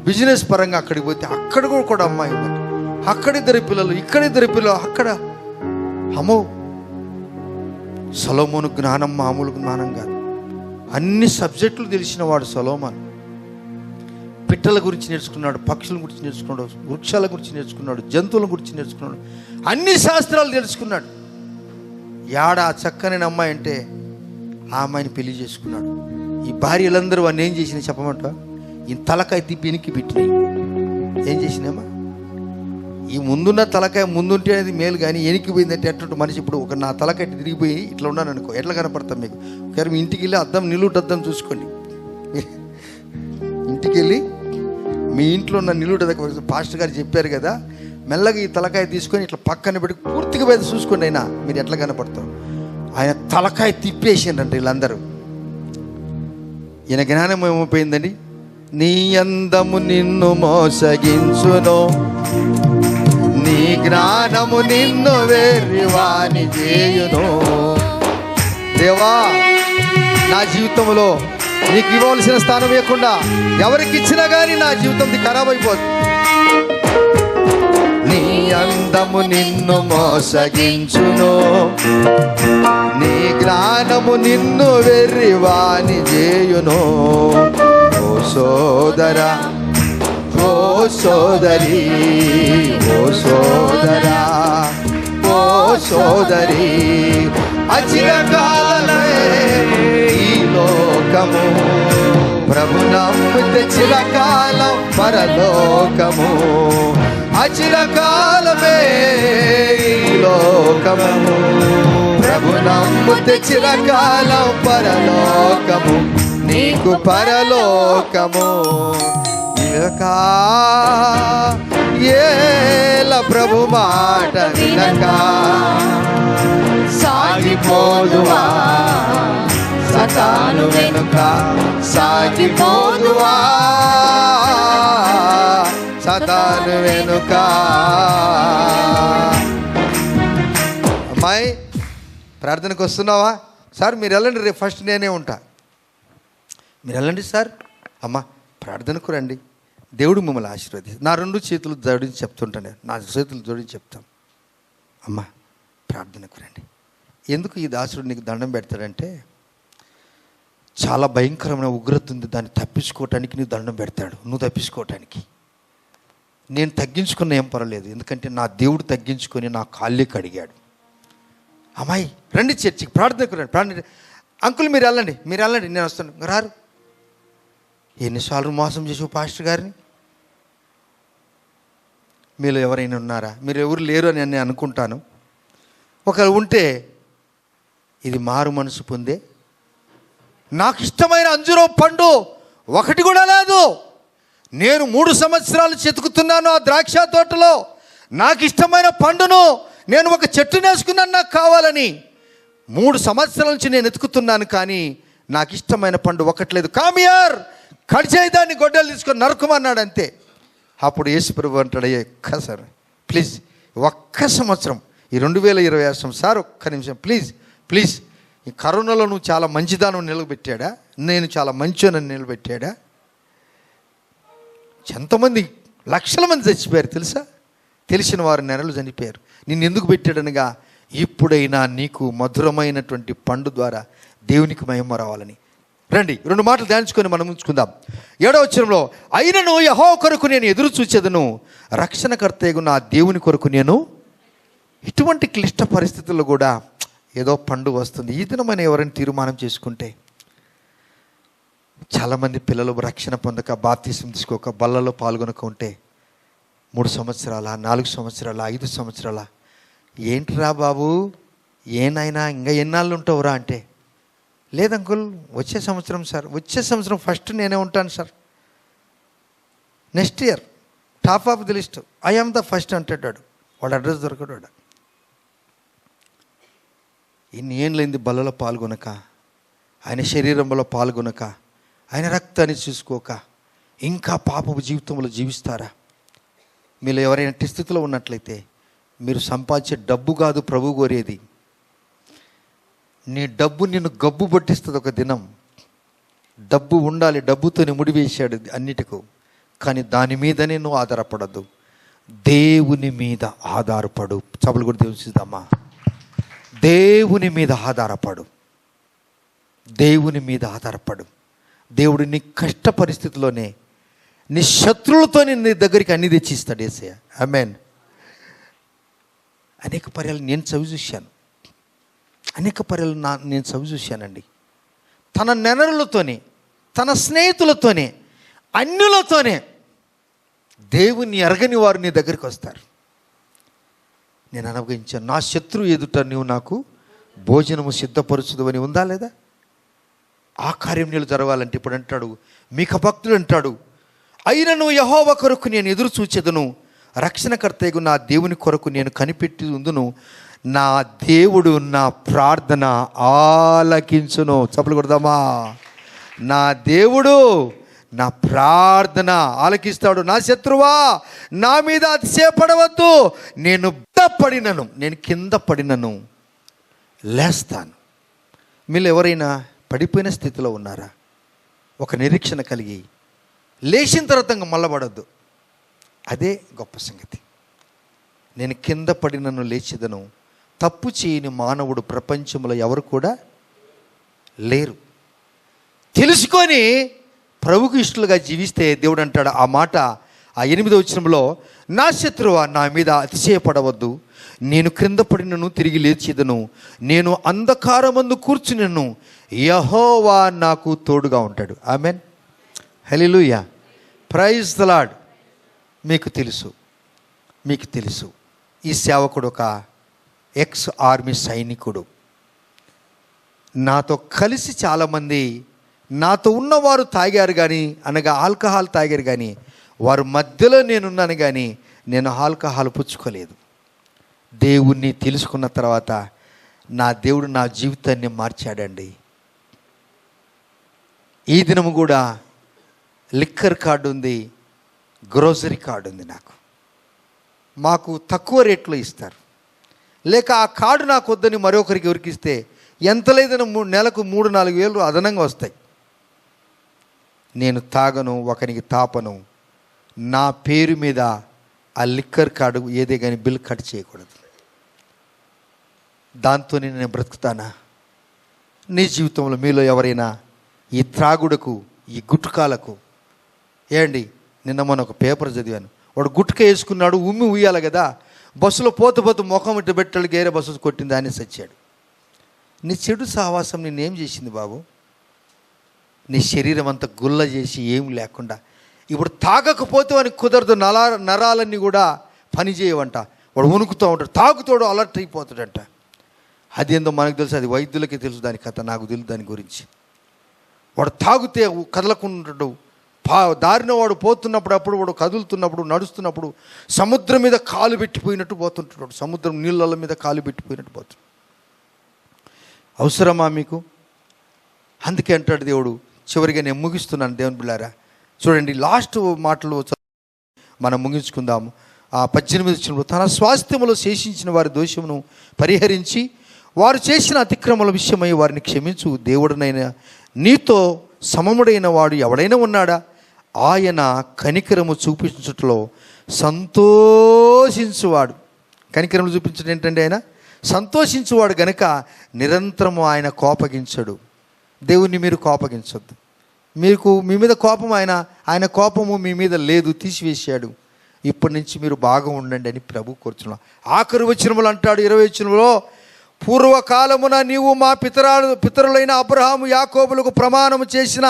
బిజినెస్ పరంగా అక్కడికి పోతే అక్కడ కూడా అమ్మాయి ఉందంట. అక్కడిద్దరు పిల్లలు, ఇక్కడిద్దరు పిల్లలు, అక్కడ. అమ్మో, సొలొమోను జ్ఞానం మామూలు జ్ఞానం కాదు. అన్ని సబ్జెక్టులు తెలిసిన వాడు సొలొమోను. పిట్టల గురించి నేర్చుకున్నాడు, పక్షుల గురించి నేర్చుకున్నాడు, వృక్షాల గురించి నేర్చుకున్నాడు, జంతువుల గురించి నేర్చుకున్నాడు, అన్ని శాస్త్రాలు తెలుసుకున్నాడు. యాడ చక్కని అమ్మాయి అంటే ఆ అమ్మాయిని పెళ్లి చేసుకున్నాడు. ఈ భార్యలందరూ వాడిని ఏం చేసినా చెప్పమంట, ఈ తలకాయ తిప్పి వెనక్కి పెట్టినాయి. ఏం చేసినామా, ఈ ముందున్న తలకాయ ముందుంటే అనేది మేలు, కానీ వెనక్కి పోయిందంటే ఎట్లా మనిషి. ఇప్పుడు ఒక నా తలకాయ తిరిగిపోయి ఇట్లా ఉన్నాను అనుకో, ఎట్లా కనపడతాం మీకు? ఒకసారి మీ ఇంటికి వెళ్ళి అద్దం, నిలువుట అద్దం చూసుకోండి. ఇంటికి వెళ్ళి మీ ఇంట్లో ఉన్న నిలువుట దగ్గర పాస్టర్ గారు చెప్పారు కదా, మెల్లగా ఈ తలకాయ తీసుకొని ఇట్లా పక్కన పెట్టి పూర్తిగా పెద్ద చూసుకోండి, అయినా మీరు ఎట్లా కనపడతారు. ఆయన తలకాయ తిప్పేసిండ్రంట వీళ్ళందరూ. ఈయన జ్ఞానం ఏమైపోయిందండి, నీ అందము నిన్ను మోసగించును, నీ జ్ఞానము నిన్ను వెర్రివాని చేయును. దేవా, నా జీవితంలో నీకు ఇవ్వవలసిన స్థానం ఇవ్వకుండా ఎవరికి ఇచ్చినా కానీ నా జీవితం ఖరాబ్ అయిపోతుంది. నీ అందము నిన్ను మోసగించును, నీ జ్ఞానము నిన్ను వెర్రివాని చేయును. ఓ సోదరా, ఓ సోదరి, ఓ సోదరా, ఓ సోదరి, అచిరకాలమే ఈ లోకము, ప్రభు నమ్మితే చిరకాలం పరలోకము. అచిరకాలమే ఈ లోకము, ప్రభు నమ్మితే చిరకాలం పరలోకము. నీకు పరలోకము వినకా, ఏల ప్రభు మాట వినక సాగిపోదువా సతాను వెనుక, సాగిపోదువా సతాను వెనుక. అమ్మాయి, ప్రార్థనకు వస్తున్నావా? సార్ మీరు వెళ్ళండి, రేపు ఫస్ట్ నేనే ఉంటా. మీరు వెళ్ళండి సార్. అమ్మ, ప్రార్థనకు రండి, దేవుడు మిమ్మల్ని ఆశీర్వదిస్తాడు. నా రెండు చేతులు జోడించి చెప్తుంటాను, నా చేతులు జోడించి చెప్తాం. అమ్మ, ప్రార్థనకు రండి. ఎందుకు ఈ దాసుడు నీకు దండం పెడతాడంటే, చాలా భయంకరమైన ఉగ్రత ఉంది, దాన్ని తప్పించుకోవటానికి నీకు దండం పెడతాడు. నువ్వు తప్పించుకోవటానికి నేను తగ్గించుకున్న ఏం పర్వాలేదు, ఎందుకంటే నా దేవుడు తగ్గించుకొని నా కాళ్ళే కడిగాడు. అమ్మాయి రండి చర్చికి, ప్రార్థనకు రండి. ప్రార్థన అంకుల్ మీరు వెళ్ళండి, మీరు వెళ్ళండి, నేను వస్తాను. రారు. ఎన్నిసార్లు మోసం చేసావు పాస్టర్ గారిని? మీలో ఎవరైనా ఉన్నారా? మీరు ఎవరు లేరు అని నేను అనుకుంటాను. ఒకరు ఉంటే ఇది మారు మనసు పొందే. నాకు ఇష్టమైన అంజూరం పండు ఒకటి కూడా లేదు. నేను 3 సంవత్సరాలు చెతుకుతున్నాను ఆ ద్రాక్ష తోటలో. నాకు ఇష్టమైన పండును నేను ఒక చెట్టు నేసుకున్నాను, నాకు కావాలని. 3 సంవత్సరాల నుంచి నేను ఎతుకుతున్నాను, కానీ నాకు ఇష్టమైన పండు ఒకట్లేదు. కామియార్ కడిచేదాన్ని గొడ్డలు తీసుకొని నరకమన్నాడు, అంతే. అప్పుడు యేసుప్రభు అంటాడు, ఒక్కసారి ప్లీజ్, ఒక్క సంవత్సరం, ఈ 2020 సంవత్సరం సార్, ఒక్క నిమిషం ప్లీజ్ ప్లీజ్. ఈ కరోనాలో నువ్వు చాలా మంచిదానం నిలబెట్టాడా? నేను చాలా మంచోనని నిలబెట్టాడా? ఎంతమంది లక్షల మంది చచ్చిపోయారు తెలుసా? తెలిసిన వారు నెలలు చనిపోయారు. నిన్ను ఎందుకు పెట్టాడనగా, ఇప్పుడైనా నీకు మధురమైనటువంటి పండు ద్వారా దేవునికి మహిమ రావాలని. రండి 2 మాటలు ధ్యానించుకొని మనం ఉంచుకుందాం. 7వ వచనంలో, అయినను యెహోవా కొరకు నేను ఎదురు చూచెదను, రక్షణకర్తయగు నా దేవుని కొరకు నేను. ఇటువంటి క్లిష్ట పరిస్థితుల్లో కూడా ఏదో పండుగ వస్తుంది, ఈ దినమని ఎవరైనా తీర్మానం చేసుకుంటే. చాలామంది పిల్లలు రక్షణ పొందక, బాప్తిసం తీసుకోక, బల్లలో పాల్గొనక ఉంటే 3 సంవత్సరాల, 4 సంవత్సరాల, 5 సంవత్సరాల, ఏంట్రా బాబు, ఏనాయనా ఇంకా ఎన్నాళ్ళు ఉంటావురా అంటే, లేదంకుల్ వచ్చే సంవత్సరం సార్, వచ్చే సంవత్సరం ఫస్ట్ నేనే ఉంటాను sir, next year top of the list, I am the first అంటాడు. వాడు అడ్రస్ దొరకడు. వాడు ఇన్ని ఏళ్ళైంది బలలో పాల్గొనక, ఆయన శరీరంలో పాల్గొనక, ఆయన రక్తాన్ని చూసుకోక ఇంకా పాపపు జీవితంలో జీవిస్తారా? మీరు ఎవరైనా స్థితిలో ఉన్నట్లయితే, మీరు సంపాదించే డబ్బు కాదు ప్రభు కోరేది. నీ డబ్బు నిన్ను గబ్బు పట్టిస్తుంది ఒక దినం. డబ్బు ఉండాలి, డబ్బుతోనే ముడివేశాడు అన్నిటికీ. కానీ దాని మీదనే నువ్వు ఆధారపడద్దు, దేవుని మీద ఆధారపడు. సభలు కూడా తెలుసుదామా? దేవుని మీద ఆధారపడు, దేవుని మీద ఆధారపడు. దేవుడు నీ కష్ట పరిస్థితిలోనే, నీ శత్రువులతోనే నీ దగ్గరికి అన్ని తెచ్చిస్తాడు యేసయ్య. ఆమేన్. అనేక పర్యాలు నేను చవి చూశాను, అనేక పర్యాలు నేను చవి చూశానండి. తన నెనరులతోనే, తన స్నేహితులతోనే, అన్యులతోనే దేవుని ఎరగని వారు నీ దగ్గరికి వస్తారు. నేను అనుభవించాను. నా శత్రువు ఎదుట నీవు నాకు భోజనము సిద్ధపరుచుదు అని ఉందా లేదా? ఆ కార్యం నీళ్ళు జరగాలంటే ఇప్పుడు అంటాడు, మీక భక్తుడు అంటాడు, అయినను యెహోవా కొరకు నేను ఎదురు చూచెదను, రక్షణకర్తయగు నా దేవుని కొరకు నేను కనిపెట్టి ఉందును, నా దేవుడు నా ప్రార్థన ఆలకించును. చప్పలు కొడదామా? నా దేవుడు నా ప్రార్థన ఆలకిస్తాడు. నా శత్రువా, నా మీద అతిశయపడవద్దు, నేను కింద పడినను లేస్తాను. మీరు ఎవరైనా పడిపోయిన స్థితిలో ఉన్నారా? ఒక నిరీక్షణ కలిగి లేచిన తర్వాత మళ్ళబడద్దు. అదే గొప్ప సంగతి. నేను కింద పడినను లేచిదను, తప్పు చేయని మానవుడు ప్రపంచంలో ఎవరు కూడా లేరు. తెలుసుకొని ప్రభుకు ఇష్టలుగా జీవిస్తే దేవుడు అంటాడు ఆ మాట, ఆ 8వ వచనంలో, నా శత్రువా, నా మీద అతిశయపడవద్దు, నేను క్రింద పడినను తిరిగి లేచిదను, నేను అంధకారమందు కూర్చునను, యెహోవా నాకు తోడుగా ఉంటాడు. Amen. Hallelujah. Praise the Lord. మీకు తెలుసు ఈ సేవకుడు ఒక ఎక్స్ ఆర్మీ సైనికుడు. నాతో కలిసి చాలామంది, నాతో ఉన్నవారు తాగారు కానీ, అనగా ఆల్కహాల్ తాగారు కానీ, వారి మధ్యలో నేనున్నాను కానీ నేను ఆల్కహాల్ పుచ్చుకోలేదు. దేవుణ్ణి తెలుసుకున్న తర్వాత నా దేవుడు నా జీవితాన్ని మార్చాడండి. ఈ దినము కూడా లిక్కర్ కార్డు ఉంది, గ్రోసరీ కార్డు ఉంది. మాకు తక్కువ రేట్లో ఇస్తారు. లేక ఆ కార్డు నాకు వద్దని మరొకరికి ఎవరికిస్తే ఎంత లేదని నెలకు 3-4 వేలు అదనంగా వస్తాయి. నేను తాగను, ఒకరికి తాపను. నా పేరు మీద ఆ లిక్కర్ కార్డు ఏదే కానీ బిల్ కట్ చేయకూడదు. దాంతోనే నేను బ్రతుకుతానా? నీ జీవితంలో మీలో ఎవరైనా ఈ త్రాగుడుకు, ఈ గుట్కాలకు, ఏండి నిన్న మొన్న ఒక పేపర్ చదివాను, వాడు గుట్క వేసుకున్నాడు, ఉయ్యాలి కదా, బస్సులో పోతూ ముఖం ఇట్టు పెట్టాడు, గేరే బస్సు కొట్టింది, ఆయన చచ్చాడు. నీ చెడు సహవాసం నిన్నేం చేసింది బాబు? నీ శరీరం అంతా గుల్ల చేసి ఏం లేకుండా, ఇప్పుడు తాగకపోతే వానికి కుదరదు, నరాలన్నీ కూడా పనిచేయవంట. వాడు వణుకుతూ ఉంటాడు, తాగుతాడు, అలర్ట్ అయిపోతాడంట. అదేందో మనకు తెలుసు, అది వైద్యులకి తెలుసు దాని కథ, నాకు తెలుసు దాని గురించి. వాడు తాగితే కదలకుంటాడు, దారిన వాడు పోతున్నప్పుడు, అప్పుడు వాడు కదులుతున్నప్పుడు, నడుస్తున్నప్పుడు సముద్రం మీద కాలు పెట్టిపోయినట్టు పోతుంటాడు, సముద్రం నీళ్ళ మీద కాలు పెట్టిపోయినట్టు పోతున్నాడు. అవసరమా మీకు? అందుకే అంటాడు దేవుడు. చివరిగా నేను ముగిస్తున్నాను దేవుని బిడ్డలారా. చూడండి, లాస్ట్ మాటలు మనం ముగించుకుందాము. ఆ 18 వచనంలో, తన స్వాస్థ్యములో శేషించిన వారి దోషమును పరిహరించి వారు చేసిన అతిక్రమల విషయమై వారిని క్షమించు. దేవుడనైనా నీతో సమముడైన వాడు ఎవడైనా ఉన్నాడా? ఆయన కనికరము చూపించుటలో సంతోషించువాడు. కనికరము చూపించడం ఏంటంటే ఆయన సంతోషించువాడు గనుక నిరంతరము ఆయన కోపగించడు. దేవుణ్ణి మీరు కోపగించొద్దు. మీ మీద కోపం ఆయన కోపము మీ మీద లేదు, తీసివేశాడు. ఇప్పటి నుంచి మీరు బాగా ఉండండి అని ప్రభు కోరుచున్నాం. ఆఖరి వచనములు అంటాడు 20వ వచనంలో, పూర్వకాలమున నీవు మా పితరులైన అబ్రహాము యాకోబులకు ప్రమాణము చేసిన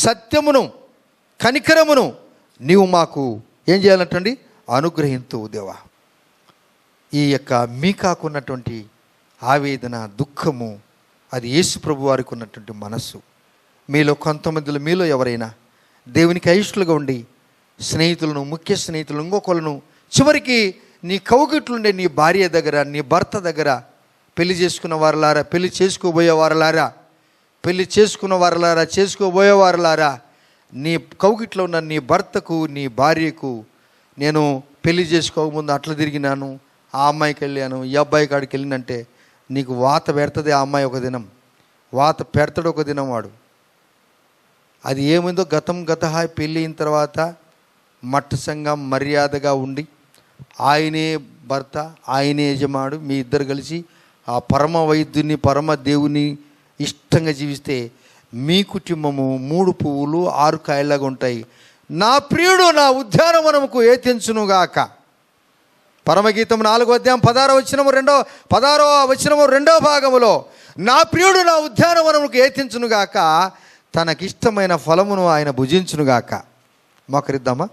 సత్యమును కనికరమును నీవు మాకు ఏం చేయాలంటండి, అనుగ్రహింతువు దేవా. ఈ యొక్క మీకాకున్నటువంటి ఆవేదన, దుఃఖము, అది యేసు ప్రభు వారికి ఉన్నటువంటి మనస్సు. మీలో కొంతమందిలో, మీలో ఎవరైనా దేవునికి అయిష్టులుగా ఉండి స్నేహితులను, ముఖ్య స్నేహితులను, ఇంకొకళ్ళను, చివరికి నీ కౌగిట్లుండే నీ భార్య దగ్గర, నీ భర్త దగ్గర, పెళ్లి చేసుకున్న వారలారా, పెళ్లి చేసుకోబోయే వారలారా, పెళ్లి చేసుకున్న వారలారా, చేసుకోబోయే వారలారా, నీ కౌగిట్లో ఉన్న నీ భర్తకు, నీ భార్యకు, నేను పెళ్లి చేసుకోకముందు అట్లా తిరిగినాను, ఆ అమ్మాయికి వెళ్ళాను, ఈ అబ్బాయి కాడికి వెళ్ళినంటే నీకు వాత పెడుతుంది ఆ అమ్మాయి ఒక దినం, వాత పెడతాడు ఒక దినం వాడు. అది ఏమైందో గత పెళ్ళి అయిన తర్వాత మట్టసంగా మర్యాదగా ఉండి ఆయనే భర్త, ఆయనే యజమాడు, మీ ఇద్దరు కలిసి ఆ పరమ వైద్యుని, పరమ దేవుని ఇష్టంగా జీవిస్తే మీ కుటుంబము 3 పువ్వులు 6 కాయలాగా ఉంటాయి. నా ప్రియుడు నా ఉద్యానవనముకు ఏతించునుగాక. పరమగీతం 4వ అధ్యాయం 16వ వచనము 2వ భాగములో, నా ప్రియుడు నా ఉద్యానవనముకు ఏతించునుగాక, తనకిష్టమైన ఫలమును ఆయన భుజించునుగాక. మోకరిద్దామా?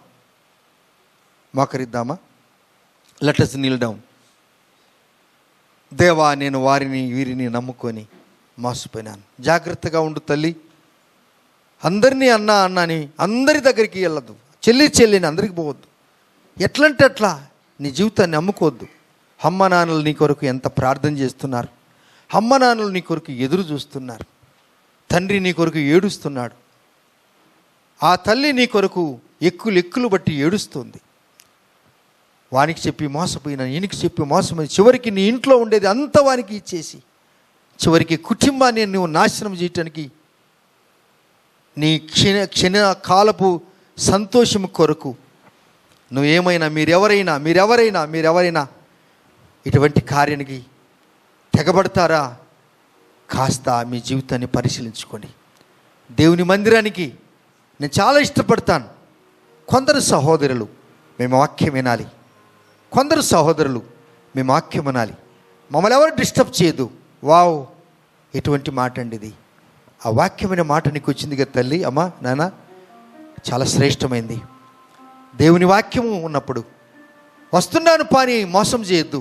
Let us kneel down. దేవా, నేను వీరిని నమ్ముకొని మోసపోయినాను. జాగ్రత్తగా ఉండు తల్లి. అందరినీ అన్నా అని అందరి దగ్గరికి వెళ్ళదు. చెల్లిని అందరికి పోవద్దు. ఎట్లంటే అట్లా నీ జీవితాన్ని అమ్ముకోవద్దు. అమ్మ నాన్నలు నీ కొరకు ఎంత ప్రార్థన చేస్తున్నారు. అమ్మ నాన్నలు నీ కొరకు ఎదురు చూస్తున్నారు. తండ్రి నీ కొరకు ఏడుస్తున్నాడు. ఆ తల్లి నీ కొరకు ఎక్కులు బట్టి ఏడుస్తుంది. వానికి చెప్పి మోసపోయినా, ఈయనకి చెప్పి మోసపోయి, చివరికి నీ ఇంట్లో ఉండేది అంతా వానికి ఇచ్చేసి, చివరికి కుటుంబాన్ని నువ్వు నాశనం చేయటానికి, నీ క్షణ కాలపు సంతోషం కొరకు నువ్వేమైనా, మీరెవరైనా ఇటువంటి కార్యానికి తెగబడతారా? కాస్త మీ జీవితాన్ని పరిశీలించుకోండి. దేవుని మందిరానికి నేను చాలా ఇష్టపడతాను. కొందరు సహోదరులు మేము వాక్యం వినాలి, కొందరు సహోదరులు మేము వాక్యం వినాలి, మమ్మల్ని ఎవరు డిస్టర్బ్ చేయదు. వావ్, ఎటువంటి మాట అండి ఇది! ఆ వాక్యమైన మాట నీకు వచ్చింది కదా తల్లి, అమ్మా, నాన్న, చాలా శ్రేష్టమైంది. దేవుని వాక్యము ఉన్నప్పుడు వస్తున్నాను పాని మోసం చేయొద్దు.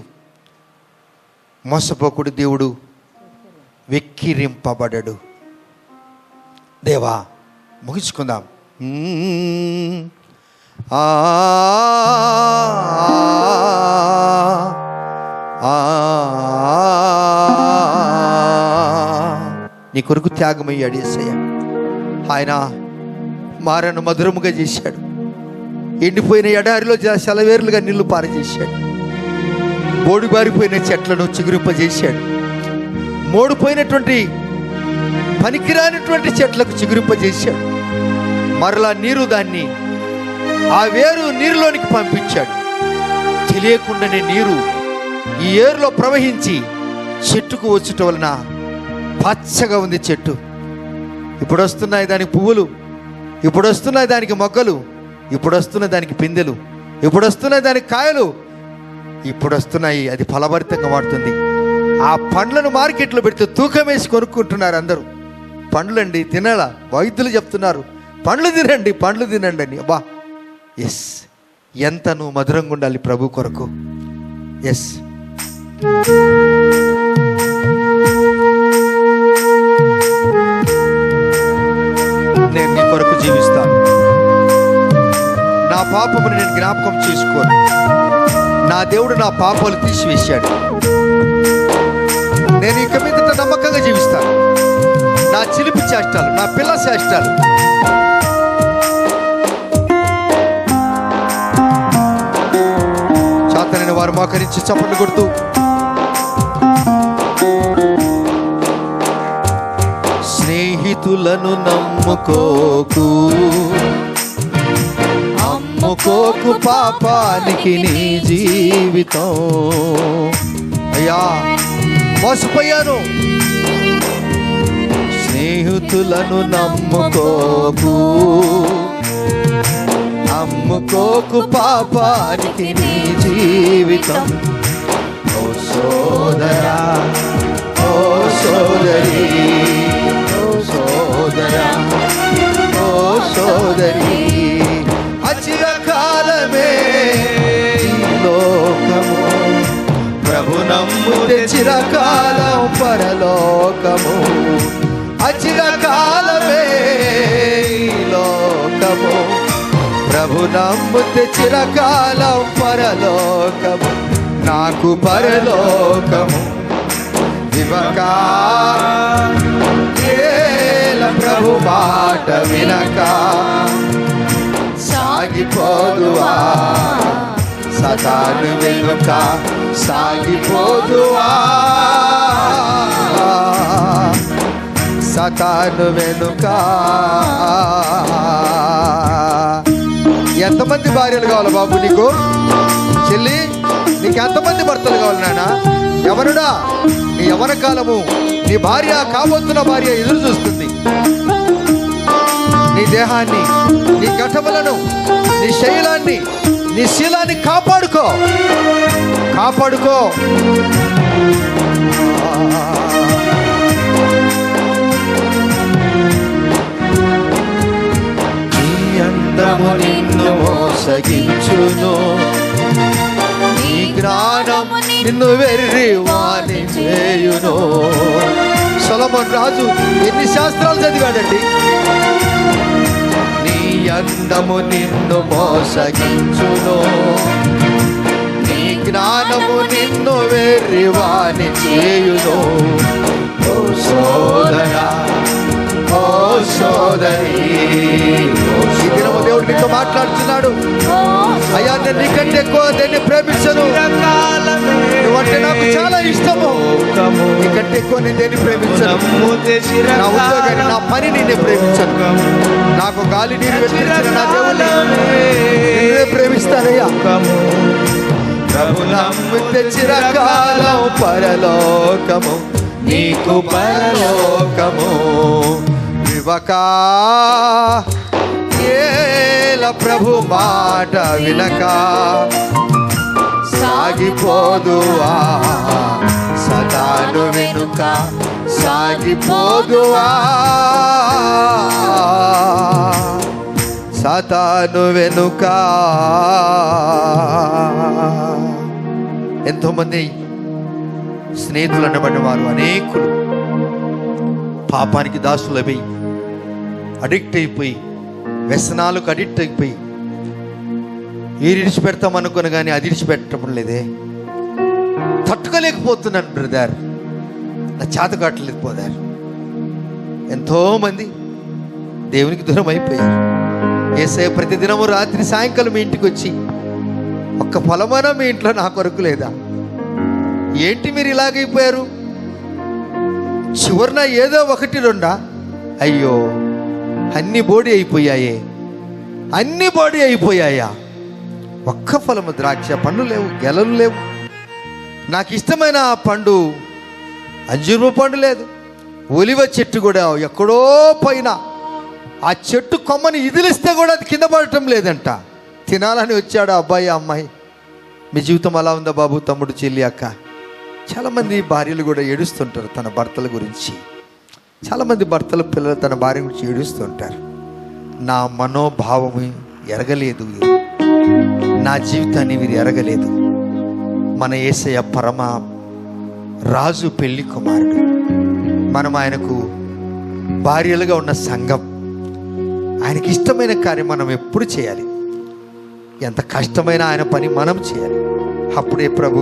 మోసపోకుడు దేవుడు వెక్కిరింపబడడు. దేవా, ముగించుకుందాం. నీ కొరకు త్యాగమయ్యాడు యేసయ్య. ఆయన మారను మధురముగా చేశాడు. ఎండిపోయిన ఎడారిలో సెలవేరులుగా నీళ్లు పారజేశాడు. బోడిబారిపోయిన చెట్లను చిగురింపజేశాడు. మోడిపోయినటువంటి పనికిరానిటువంటి చెట్లకు చిగురింపజేశాడు. మరలా నీరు దాన్ని, ఆ వేరు నీరులోనికి పంపించాడు. తెలియకుండానే నీరు ఈ ఏరులో ప్రవహించి చెట్టుకు వచ్చుట వలన పచ్చగా ఉంది చెట్టు. ఇప్పుడు వస్తున్నాయి దానికి పువ్వులు, ఇప్పుడు వస్తున్నాయి దానికి మొగ్గలు, ఇప్పుడు వస్తున్నాయి దానికి పిందెలు, ఇప్పుడు వస్తున్నాయి దానికి కాయలు, ఇప్పుడు వస్తున్నాయి, అది ఫలభరితంగా మారుతుంది. ఆ పండ్లను మార్కెట్లో పెడితే తూకం వేసి కొనుక్కుంటున్నారు అందరూ. పండ్లండి తినాలా? వైద్యులు చెప్తున్నారు పండ్లు తినండి అని. అబ్బా, ఎస్, ఎంత నువ్వు మధురంగా ఉండాలి ప్రభు కొరకు. ఎస్, నేను నీ కొరకు జీవిస్తాను. నా పాపముని నేను జ్ఞాపకం చేసుకోను. నా దేవుడు నా పాపాలు తీసివేశాడు. నేను ఇక మీదట నమ్మకంగా జీవిస్తాను. నా చిలిపి చేష్టాలు, నా పిల్ల చేష్టాలు, చాతనైన వారు మోకరించి చప్పట్లు కొడుతూ, స్నేహితులను నమ్ముకోకు, అమ్ముకోకు పాపానికి నీ జీవితం. అయ్యా, మోసపోయాను. స్నేహితులను నమ్ముకోకు, అమ్ముకోకు పాపానికి నీ జీవితం. ఓ సోదరా, ఓ సోదరి, ఓ సోదరా, ఓ సోదరి, అచిరకాలమే ఈ లోకము, ప్రభు నమ్ముతే చిరకాలం పరలోకము. అచిరకాలమే ఈ లోకము, ప్రభు నమ్ముతే చిరకాలం పరలోకము. నాకు పరలోకము ఇవ్వక, ఏల ప్రభు మాట వినక, సాగిపోదువా సతాను వెనుక, సాగిపోదువా సతాను వెనుక. ఎంతమంది భార్యలు కావాలి బాబు నీకు? చెల్లి, నీకు ఎంతమంది భర్తలు కావాలి నాయన? ఎవరుడా? నీ యవ్వన కాలము, నీ భార్య, కాబోతున్న భార్య ఎదురు చూస్తుంది. నీ దేహాన్ని, నీ ఘటములను, నీ శైలాన్ని, నీ శీలాన్ని కాపాడుకో, కాపాడుకో. నీ అందము నిన్ను మోసగించును, నీ జ్ఞానము నిన్ను వెర్రి వాని చేయును. సొలొమోను రాజు ఎన్ని శాస్త్రాలు చదివాడండి? నీ అందము నిన్ను మోసగించును, నీ జ్ఞానము నిన్ను వెర్రి వాని చేయును. ఓ సోదరా, ఓ సోదరి, ఈ దినము దేవుడు నీతో మాట్లాడుతున్నాడు. అయ్యా, నేను నీకంటే ఎక్కువ దేన్ని ప్రేమించను, నువ్వంటే నాకు చాలా ఇష్టము. నీకంటే ఎక్కువ నేను దేన్ని ప్రేమించను. నా ఉద్యోగాన్ని, నా పనిని నేను ప్రేమించను. నాకు గాలి నీరు వెచ్చించిన నా దేవుని నేనే ప్రేమిస్తానయ్యా. ప్రభు నమ్మితే చిరకాలం పరలోకము, నీకు పరలోకము ఇవ్వక, ఏల ప్రభు మాట వినక, సాగిపోదువా సతాను వెనుక, సాగిపోదువా సతాను వెనుక. ఎంతోమంది స్నేహితులు అనబడిన వారు అనేకులు పాపానికి దాసులమై, అడిక్ట్ అయిపోయి, వ్యసనాలకు అడిక్ట్ అయిపోయి, ఈ విడిచిపెడతాం అనుకుని కానీ అది విడిచిపెట్టడం లేదే. తట్టుకోలేకపోతున్నాను బ్రదర్, నా చేత కావట్లేదు పోదారు. ఎంతోమంది దేవునికి దూరం అయిపోయారు. యేసయ్య ప్రతిదినము రాత్రి సాయంకాలం మీ ఇంటికి వచ్చి, ఒక్క ఫలమైనా మీ ఇంట్లో నా కొరకు లేదా? ఏంటి మీరు ఇలాగైపోయారు? చివరిన ఏదో ఒకటి రెండా? అయ్యో, అన్ని బోడి అయిపోయాయే, అన్ని బోడి అయిపోయాయా? ఒక్క ఫలము, ద్రాక్ష పండ్లు లేవు, గెలలు లేవు. నాకు ఇష్టమైన ఆ పండు అంజూరు పండు లేదు. ఒలివ చెట్టు కూడా ఎక్కడో పైన, ఆ చెట్టు కొమ్మని ఇదిలిస్తే కూడా అది కింద పడటం లేదంట. తినాలని వచ్చాడు అబ్బాయి, అమ్మాయి. మీ జీవితం అలా ఉందా బాబు, తమ్ముడు, చెల్లి, అక్క? చాలామంది భార్యలు కూడా ఏడుస్తుంటారు తన భర్తల గురించి. చాలామంది భర్తల పిల్లలు తన భార్య గురించి ఏడుస్తుంటారు. నా మనోభావము ఎరగలేదు, నా జీవితాన్ని వీరు ఎరగలేదు. మన యేసయ్య పరమ రాజు, పెళ్లి కుమారుడు. మనం ఆయనకు భార్యలుగా ఉన్న సంఘం. ఆయనకి ఇష్టమైన కార్యం మనం ఎప్పుడు చేయాలి. ఎంత కష్టమైన ఆయన పని మనం చేయాలి. అప్పుడే ప్రభు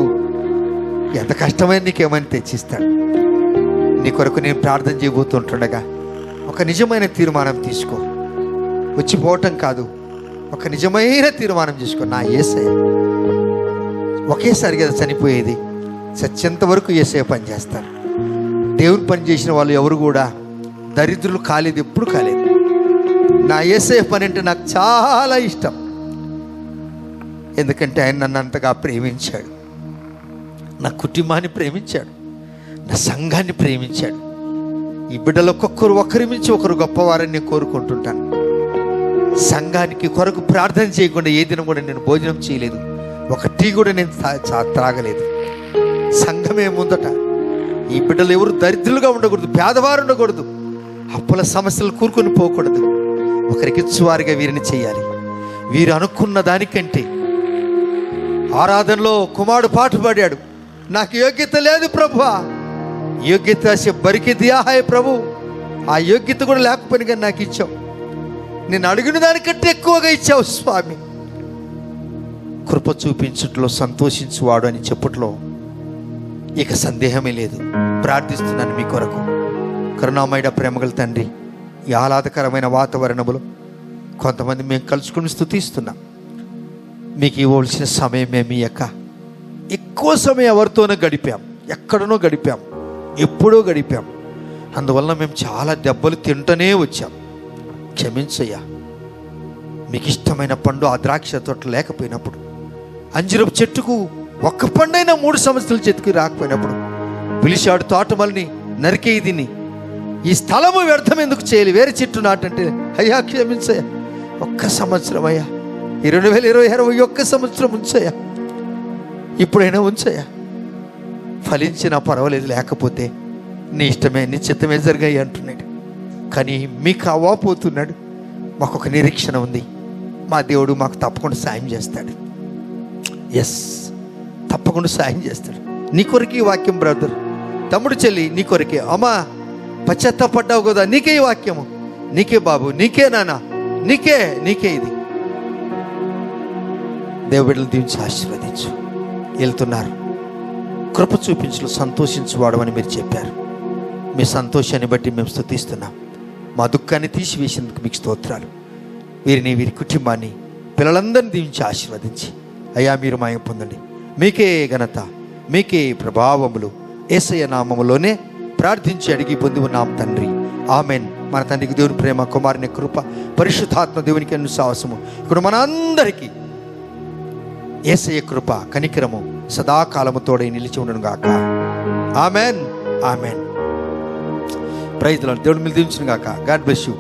ఎంత కష్టమైన నీకేమని తెచ్చిస్తాడు. నీ కొరకు నేను ప్రార్థన చేయబోతుంటుండగా ఒక నిజమైన తీర్మానం తీసుకో. వచ్చిపోవటం కాదు, ఒక నిజమైన తీర్మానం చేసుకో. నా యేసయ్య ఒకేసారి కదా చనిపోయేది, చచ్చేంత వరకు యేసయ్య పని చేస్తాడు. దేవుని పని చేసిన వాళ్ళు ఎవరు కూడా దరిద్రులు కాలేదు, ఎప్పుడు కాలేదు. నా యేసయ్య పని అంటే నాకు చాలా ఇష్టం. ఎందుకంటే ఆయన నన్ను అంతగా ప్రేమించాడు, నా కుటుంబాన్ని ప్రేమించాడు, నా సంఘాన్ని ప్రేమించాడు. ఈ బిడ్డలు ఒక్కొక్కరు ఒకరి మించి ఒకరు గొప్పవారని నేను కోరుకుంటుంటాను. సంఘానికి కొరకు ప్రార్థన చేయకుండా ఏ దినం కూడా నేను భోజనం చేయలేదు, ఒక టీ కూడా నేను త్రాగలేదు. సంఘమే ముందట. ఈ బిడ్డలు ఎవరు దరిద్రులుగా ఉండకూడదు, పేదవారు ఉండకూడదు, అప్పుల సమస్యలు కూరుకొని పోకూడదు. ఒకరికి ఇచ్చువారిగా వీరిని చేయాలి. వీరు అనుకున్న దానికంటే ఆరాధనలో కుమారుడు పాట పాడాడు, నాకు యోగ్యత లేదు ప్రభువా, యోగ్యత బరికి దియాహాయ్ ప్రభు, ఆ యోగ్యత కూడా లేకపోయినా కానీ నాకు ఇచ్చావు, నేను అడిగిన దానికంటే ఎక్కువగా ఇచ్చావు స్వామి. కృప చూపించుట్లో సంతోషించువాడు అని చెప్పుట్లో ఇక సందేహమే లేదు. ప్రార్థిస్తున్నాను మీ కొరకు. కరుణామయుడ ప్రేమగల తండ్రి, ఈ ఆహ్లాదకరమైన వాతావరణములో కొంతమంది మేము కలుసుకుని స్తుతిస్తున్నాం. మీకు ఇవ్వాల్సిన సమయం ఏమి ఎక్కువ సమయం ఎవరితోనో గడిపాం, ఎక్కడనో గడిపాం, ఎప్పుడో గడిపాం. అందువలన మేము చాలా దెబ్బలు తింటూనే వచ్చాం. క్షమించయ్యా. మీకు ఇష్టమైన పండు ఆ ద్రాక్ష తోట లేకపోయినప్పుడు, అంజరపు చెట్టుకు ఒక్క పండైనా 3 సంవత్సరాల చెట్టుకు రాకపోయినప్పుడు, పిలిచాడు తోటమల్ని నరికే దీన్ని, ఈ స్థలము వ్యర్థం ఎందుకు చేయాలి, వేరే చెట్టు నాటంటే, అయ్యా క్షమించయ్యా, ఒక్క సంవత్సరం అయ్యా, 2020 ఒక్క సంవత్సరం ఉంచయ్యా, ఇప్పుడైనా ఉంచయ్యా, ఫలించినా పర్వాలేదు, లేకపోతే నీ ఇష్టమే నీ చిత్తమే జరిగాయి అంటున్నాడు. కానీ మీకు అవ్వపోతున్నాడు. మాకు ఒక నిరీక్షణ ఉంది, మా దేవుడు మాకు తప్పకుండా సాయం చేస్తాడు. ఎస్, తప్పకుండా సాయం చేస్తాడు. నీ కొరకే ఈ వాక్యం బ్రదర్, తమ్ముడు, చెల్లి, నీ కొరకే. అమ్మా పశ్చాత్తాపడ్డావు కదా, నీకే ఈ వాక్యము, నీకే బాబు, నీకే నాన్న, నీకే ఇది. దేవుడిని దీవించి ఆశీర్వదించు. వెళ్తున్నారు, కృప చూపించులు సంతోషించువాడమని మీరు చెప్పారు. మీ సంతోషాన్ని బట్టి మేము స్తుతిస్తున్నాం. మా దుఃఖాన్ని తీసివేసేందుకు మీకు స్తోత్రాలు. వీరిని, వీరి కుటుంబాన్ని, పిల్లలందరినీ దీవించి ఆశీర్వదించి అయ్యా మీరు మాయం పొందండి. మీకే ఘనత, మీకే ప్రభావములు యేసయ్య నామములోనే ప్రార్థించి అడిగి పొంది ఉన్నాం తండ్రి, ఆమెన్. మన తండ్రికి దేవుని ప్రేమ, కుమారుని కృప, పరిశుద్ధాత్మ దేవునికి అను సాహసము ఇప్పుడు మన అందరికీ యేసయ్య కృప, కనికరము సదాకాలము తోడై నిలిచి ఉండను గాక. Amen, amen. Praise the Lord. దేవుడు మీరు దీవించును గాక. God bless you.